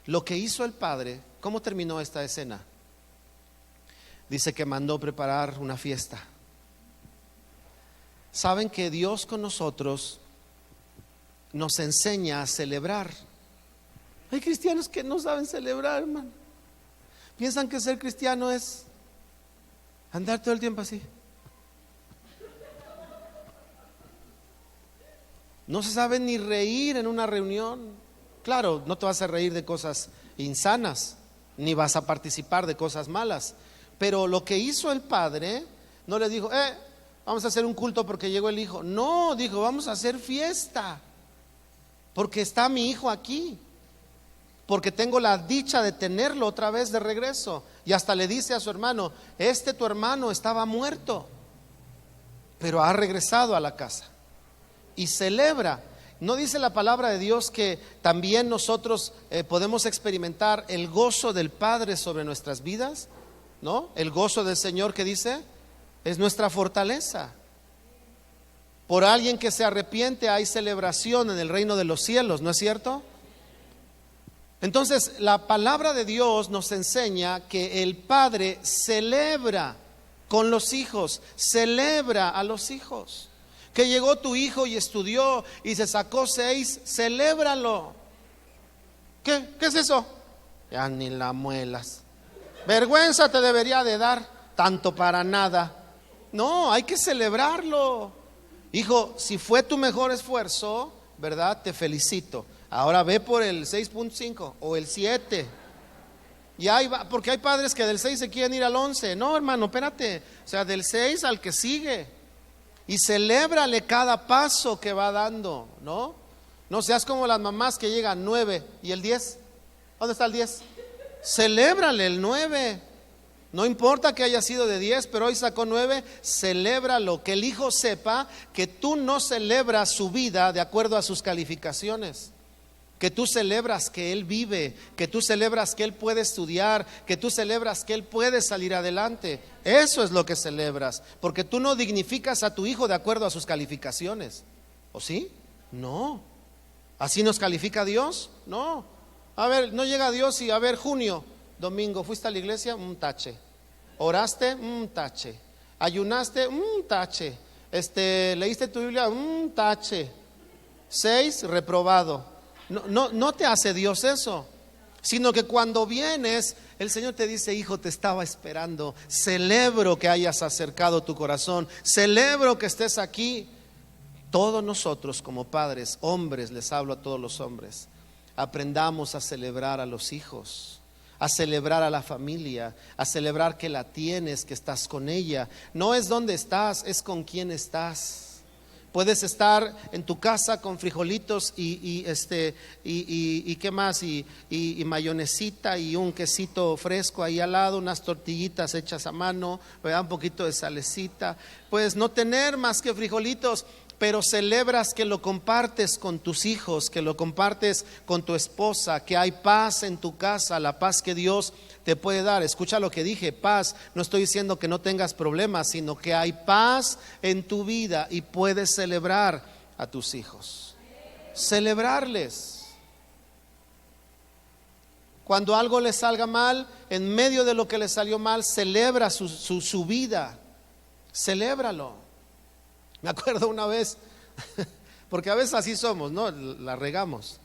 S1: lo que hizo el Padre, ¿cómo terminó esta escena? Dice que mandó preparar una fiesta. Saben que Dios con nosotros nos enseña a celebrar. Hay cristianos que no saben celebrar, hermano. Piensan que ser cristiano es andar todo el tiempo así. No se sabe ni reír en una reunión. Claro, no te vas a reír de cosas insanas, ni vas a participar de cosas malas. Pero lo que hizo el Padre, no le dijo, vamos a hacer un culto porque llegó el hijo. No, dijo, vamos a hacer fiesta, porque está mi hijo aquí, porque tengo la dicha de tenerlo otra vez de regreso. Y hasta le dice a su hermano, tu hermano estaba muerto, pero ha regresado a la casa. Y celebra. ¿No dice la palabra de Dios que también nosotros podemos experimentar el gozo del Padre sobre nuestras vidas? ¿No? El gozo del Señor, que dice, es nuestra fortaleza. Por alguien que se arrepiente hay celebración en el reino de los cielos, ¿no es cierto? Entonces la palabra de Dios nos enseña que el Padre celebra con los hijos, celebra a los hijos. Que llegó tu hijo y estudió y se sacó 6, celébralo. ¿Qué es eso? Ya ni la muelas. Vergüenza te debería de dar, tanto para nada. No, hay que celebrarlo. Hijo, si fue tu mejor esfuerzo, ¿verdad? Te felicito. Ahora ve por el 6.5 o el 7. Y ahí va, porque hay padres que del 6 se quieren ir al 11. No, hermano, espérate. O sea, del 6 al que sigue. Y celébrale cada paso que va dando, ¿no? No seas como las mamás que llegan 9 y el 10. ¿Dónde está el 10? Celébrale el 9. No importa que haya sido de 10, pero hoy sacó 9, celébralo. Que el hijo sepa que tú no celebras su vida de acuerdo a sus calificaciones. Que tú celebras que él vive, que tú celebras que él puede estudiar, que tú celebras que él puede salir adelante. Eso es lo que celebras, porque tú no dignificas a tu hijo de acuerdo a sus calificaciones. ¿O sí? No. ¿Así nos califica Dios? No. A ver, no llega Dios y a ver, junio, domingo, ¿fuiste a la iglesia? Un tache. ¿Oraste? Un tache. ¿Ayunaste? Un tache. ¿Leíste tu Biblia? Un tache. 6, reprobado. No te hace Dios eso, sino que cuando vienes, el Señor te dice, hijo, te estaba esperando, celebro que hayas acercado tu corazón, celebro que estés aquí. Todos nosotros como padres, hombres, les hablo a todos los hombres, aprendamos a celebrar a los hijos, a celebrar a la familia, a celebrar que la tienes, que estás con ella. No es donde estás, es con quién estás. Puedes estar en tu casa con frijolitos y qué más, y mayonesita y un quesito fresco ahí al lado, unas tortillitas hechas a mano, ¿verdad? Un poquito de salecita. Puedes no tener más que frijolitos, pero celebras que lo compartes con tus hijos, que lo compartes con tu esposa, que hay paz en tu casa, la paz que Dios te puede dar. Escucha lo que dije, paz. No estoy diciendo que no tengas problemas, sino que hay paz en tu vida y puedes celebrar a tus hijos. Celebrarles. Cuando algo les salga mal, en medio de lo que les salió mal, celebra su vida. Celébralo. Me acuerdo una vez, porque a veces así somos, ¿no? La regamos.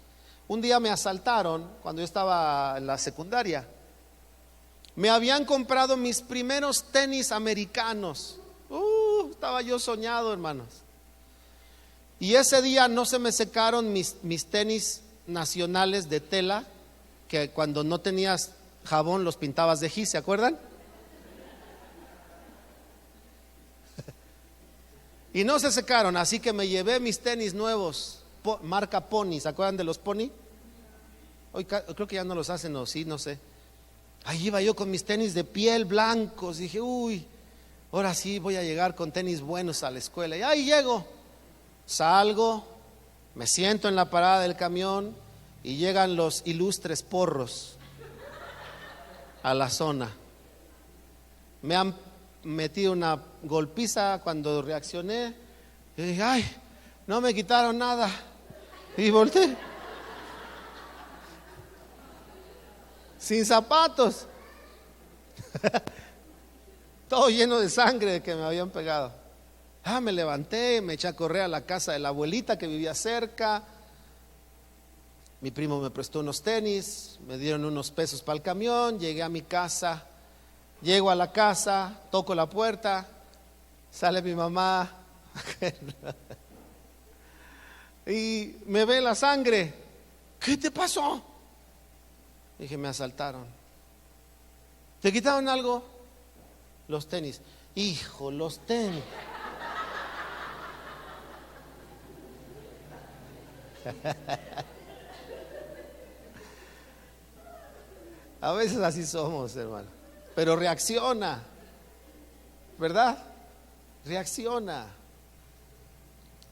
S1: Un día me asaltaron cuando yo estaba en la secundaria. Me habían comprado mis primeros tenis americanos. Estaba yo soñado, hermanos. Y ese día no se me secaron mis tenis nacionales de tela, que cuando no tenías jabón los pintabas de gis, ¿se acuerdan? Y no se secaron, así que me llevé mis tenis nuevos, marca Pony. ¿Se acuerdan de los Pony? Hoy creo que ya no los hacen, o sí, no sé. Ahí iba yo con mis tenis de piel blancos. Dije, ahora sí voy a llegar con tenis buenos a la escuela. Y ahí llego, salgo, me siento en la parada del camión y llegan los ilustres porros. a la zona. Me han metido una golpiza cuando reaccioné. Y dije, ay, no me quitaron nada. Y volteé. Sin zapatos. Todo lleno de sangre que me habían pegado. Me levanté, me eché a correr a la casa de la abuelita que vivía cerca. Mi primo me prestó unos tenis, me dieron unos pesos para el camión, llegué a mi casa. Llego a la casa, toco la puerta, sale mi mamá y me ve la sangre. ¿Qué te pasó? Dije, me asaltaron. ¿Te quitaron algo? Los tenis. Hijo, los tenis. A veces así somos, hermano. Pero reacciona, ¿verdad? Reacciona.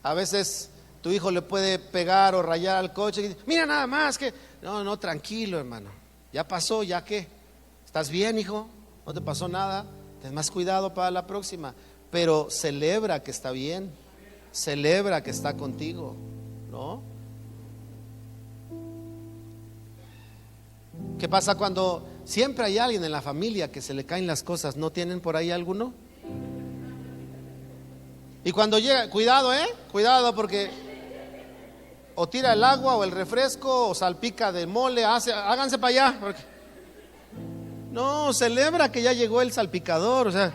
S1: A veces tu hijo le puede pegar o rayar al coche y dice, mira nada más que... No, tranquilo, hermano. Ya pasó, ¿ya qué? ¿Estás bien, hijo? ¿No te pasó nada? Ten más cuidado para la próxima. Pero celebra que está bien. Celebra que está contigo, ¿no? ¿Qué pasa cuando siempre hay alguien en la familia que se le caen las cosas? ¿No tienen por ahí alguno? Y cuando llega, cuidado, cuidado, porque o tira el agua o el refresco o salpica de mole, háganse para allá, porque... No, celebra que ya llegó el salpicador, o sea.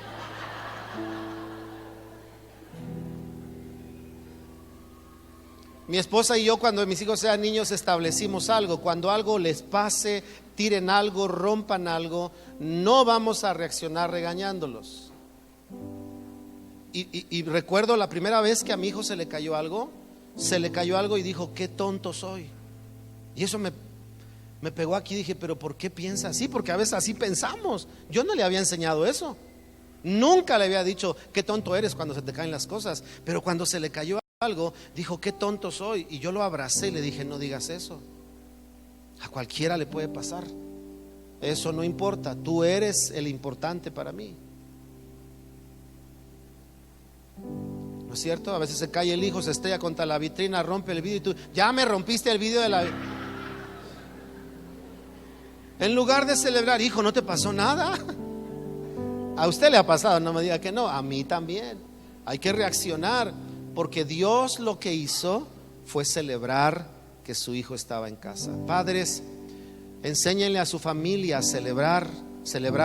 S1: Mi esposa y yo, cuando mis hijos sean niños, establecimos algo. Cuando algo les pase, tiren algo, rompan algo, no vamos a reaccionar regañándolos. Y recuerdo la primera vez que a mi hijo se le cayó algo y dijo, qué tonto soy. Y eso me pegó aquí. Dije, pero ¿por qué piensa así? Porque a veces así pensamos. Yo no le había enseñado eso. Nunca le había dicho, qué tonto eres cuando se te caen las cosas. Pero cuando se le cayó algo, dijo, qué tonto soy. Y yo lo abracé y le dije, no digas eso. A cualquiera le puede pasar. Eso no importa. Tú eres el importante para mí. ¿No es cierto? A veces se cae el hijo, se estrella contra la vitrina, rompe el vidrio y tú, ya me rompiste el vidrio de la... En lugar de celebrar, hijo, ¿no te pasó nada? A usted le ha pasado, no me diga que no, a mí también. Hay que reaccionar, porque Dios lo que hizo fue celebrar que su hijo estaba en casa. Padres, enséñenle a su familia a celebrar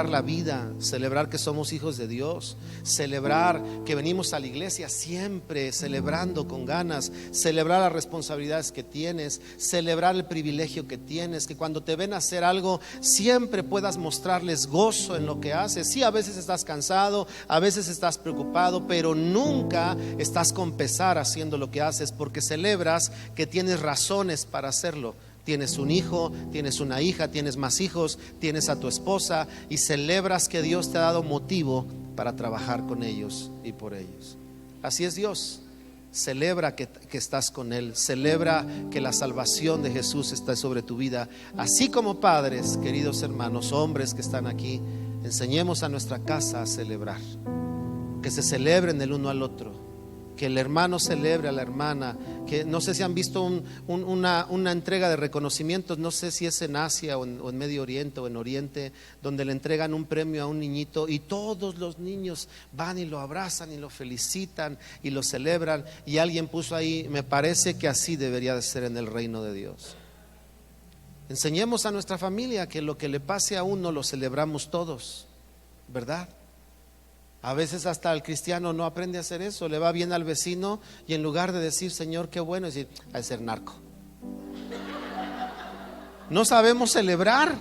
S1: la vida, celebrar que somos hijos de Dios, celebrar que venimos a la iglesia siempre celebrando con ganas, celebrar las responsabilidades que tienes, celebrar el privilegio que tienes, que cuando te ven hacer algo siempre puedas mostrarles gozo en lo que haces. Sí, a veces estás cansado, a veces estás preocupado, pero nunca estás con pesar haciendo lo que haces, porque celebras que tienes razones para hacerlo. Tienes un hijo, tienes una hija, tienes más hijos, tienes a tu esposa, y celebras que Dios te ha dado motivo para trabajar con ellos y por ellos. Así es Dios. Celebra que estás con Él. Celebra que la salvación de Jesús está sobre tu vida. Así como padres, queridos hermanos, hombres que están aquí, enseñemos a nuestra casa a celebrar. Que se celebren el uno al otro. Que el hermano celebre a la hermana. Que no sé si han visto una entrega de reconocimientos, no sé si es en Asia o en Medio Oriente o en Oriente, donde le entregan un premio a un niñito y todos los niños van y lo abrazan y lo felicitan y lo celebran. Y alguien puso ahí, me parece que así debería de ser en el reino de Dios. Enseñemos a nuestra familia que lo que le pase a uno lo celebramos todos, ¿verdad? A veces hasta el cristiano no aprende a hacer eso. Le va bien al vecino y en lugar de decir, Señor, qué bueno, decir, a ser narco. No sabemos celebrar.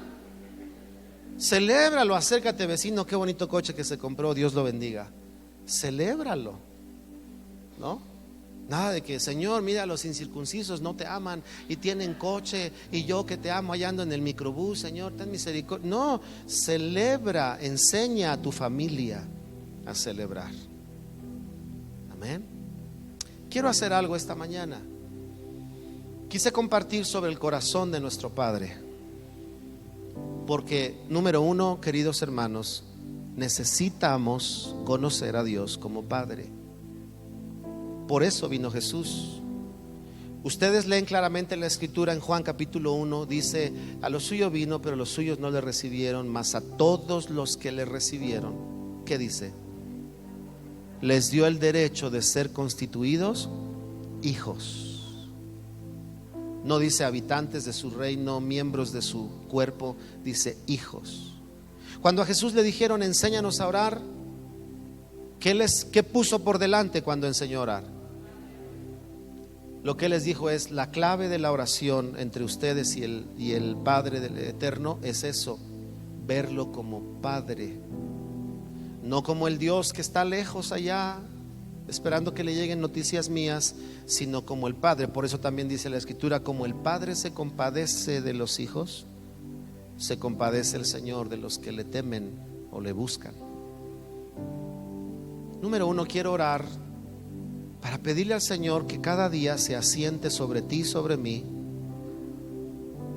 S1: Celébralo, acércate, vecino, qué bonito coche que se compró, Dios lo bendiga. Celébralo, ¿no? Nada de que, Señor, mira, los incircuncisos no te aman y tienen coche, y yo que te amo allá ando en el microbús, Señor, ten misericordia. No, celebra, enseña a tu familia a celebrar. Amén. Quiero hacer algo esta mañana. Quise compartir sobre el corazón de nuestro Padre. Porque, número uno, queridos hermanos, necesitamos conocer a Dios como Padre. Por eso vino Jesús. Ustedes leen claramente en la Escritura en Juan capítulo 1, dice: a los suyos vino, pero los suyos no le recibieron, mas a todos los que le recibieron, ¿qué dice? Les dio el derecho de ser constituidos hijos. No dice habitantes de su reino, miembros de su cuerpo, dice hijos. Cuando a Jesús le dijeron: enséñanos a orar, ¿qué puso por delante cuando enseñó a orar? Lo que les dijo es: la clave de la oración entre ustedes y el Padre del Eterno es eso, verlo como Padre, no como el Dios que está lejos allá esperando que le lleguen noticias mías, sino como el Padre. Por eso también dice la Escritura: como el Padre se compadece de los hijos, se compadece el Señor de los que le temen o le buscan. Número uno, quiero orar para pedirle al Señor que cada día se asiente sobre ti y sobre mí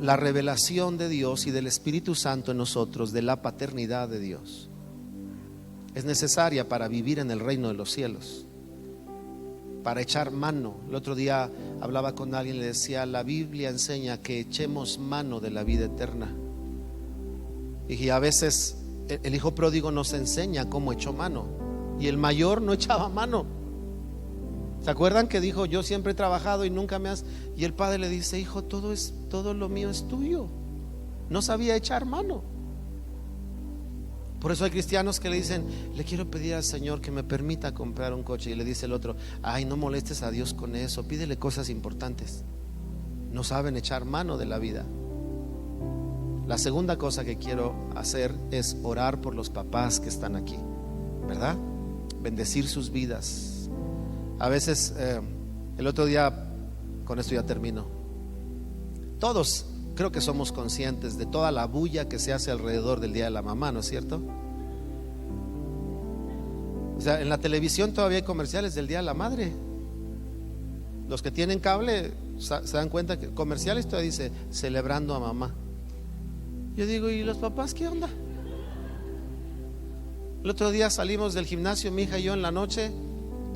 S1: la revelación de Dios y del Espíritu Santo en nosotros, de la paternidad de Dios. Es necesaria para vivir en el reino de los cielos, para echar mano. El otro día hablaba con alguien y le decía: la Biblia enseña que echemos mano de la vida eterna. Y a veces el hijo pródigo nos enseña cómo echó mano, y el mayor no echaba mano. ¿Se acuerdan que dijo: yo siempre he trabajado y nunca me has? Y el padre le dice: hijo, todo lo mío es tuyo. No sabía echar mano. Por eso hay cristianos que le dicen: le quiero pedir al Señor que me permita comprar un coche. Y le dice el otro: ay, no molestes a Dios con eso, pídele cosas importantes. No saben echar mano de la vida. La segunda cosa que quiero hacer es orar por los papás que están aquí, ¿verdad? Bendecir sus vidas. A veces, el otro día, con esto ya termino, todos creo que somos conscientes de toda la bulla que se hace alrededor del Día de la Mamá, ¿no es cierto? O sea, en la televisión todavía hay comerciales del Día de la Madre. Los que tienen cable se dan cuenta que comerciales todavía dice: celebrando a mamá. Yo digo: ¿y los papás qué onda? El otro día salimos del gimnasio, mi hija y yo, en la noche,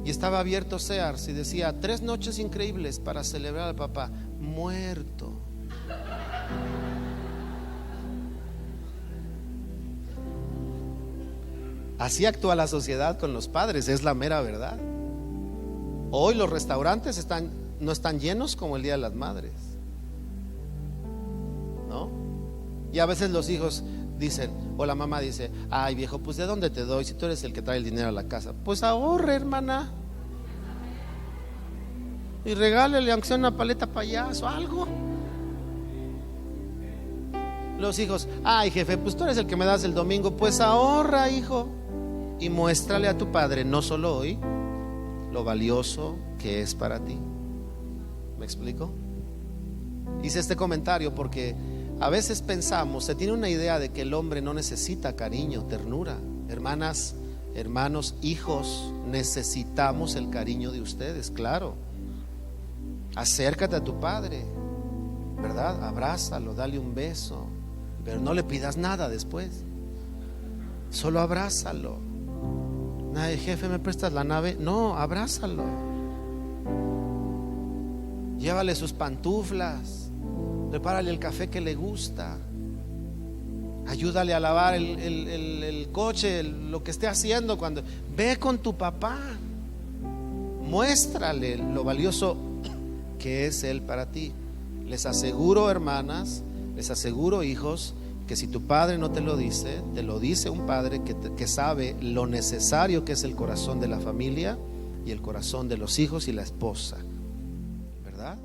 S1: y estaba abierto Sears y decía: 3 noches increíbles para celebrar al papá. Muerto. Así actúa la sociedad con los padres, es la mera verdad. Hoy los restaurantes no están llenos como el Día de las Madres, ¿no? Y a veces los hijos dicen, o la mamá dice: ay, viejo, pues ¿de dónde te doy si tú eres el que trae el dinero a la casa? Pues ahorre, hermana, y regálele aunque sea una paleta payaso, algo. Los hijos: ay, jefe, pues tú eres el que me das el domingo. Pues ahorra, hijo, y muéstrale a tu padre, no solo hoy, lo valioso que es para ti. ¿Me explico? Hice este comentario porque a veces pensamos, se tiene una idea de que el hombre no necesita cariño, ternura. Hermanas, hermanos, hijos, necesitamos el cariño de ustedes, claro. Acércate a tu padre, ¿verdad? Abrázalo, dale un beso, pero no le pidas nada después. Solo abrázalo. Ay, jefe, ¿me prestas la nave? No, abrázalo. Llévale sus pantuflas, prepárale el café que le gusta, ayúdale a lavar el coche, lo que esté haciendo. Cuando ve con tu papá, muéstrale lo valioso que es él para ti. Les aseguro, hermanas, les aseguro, hijos, que si tu padre no te lo dice un padre que sabe lo necesario que es el corazón de la familia y el corazón de los hijos y la esposa, ¿verdad?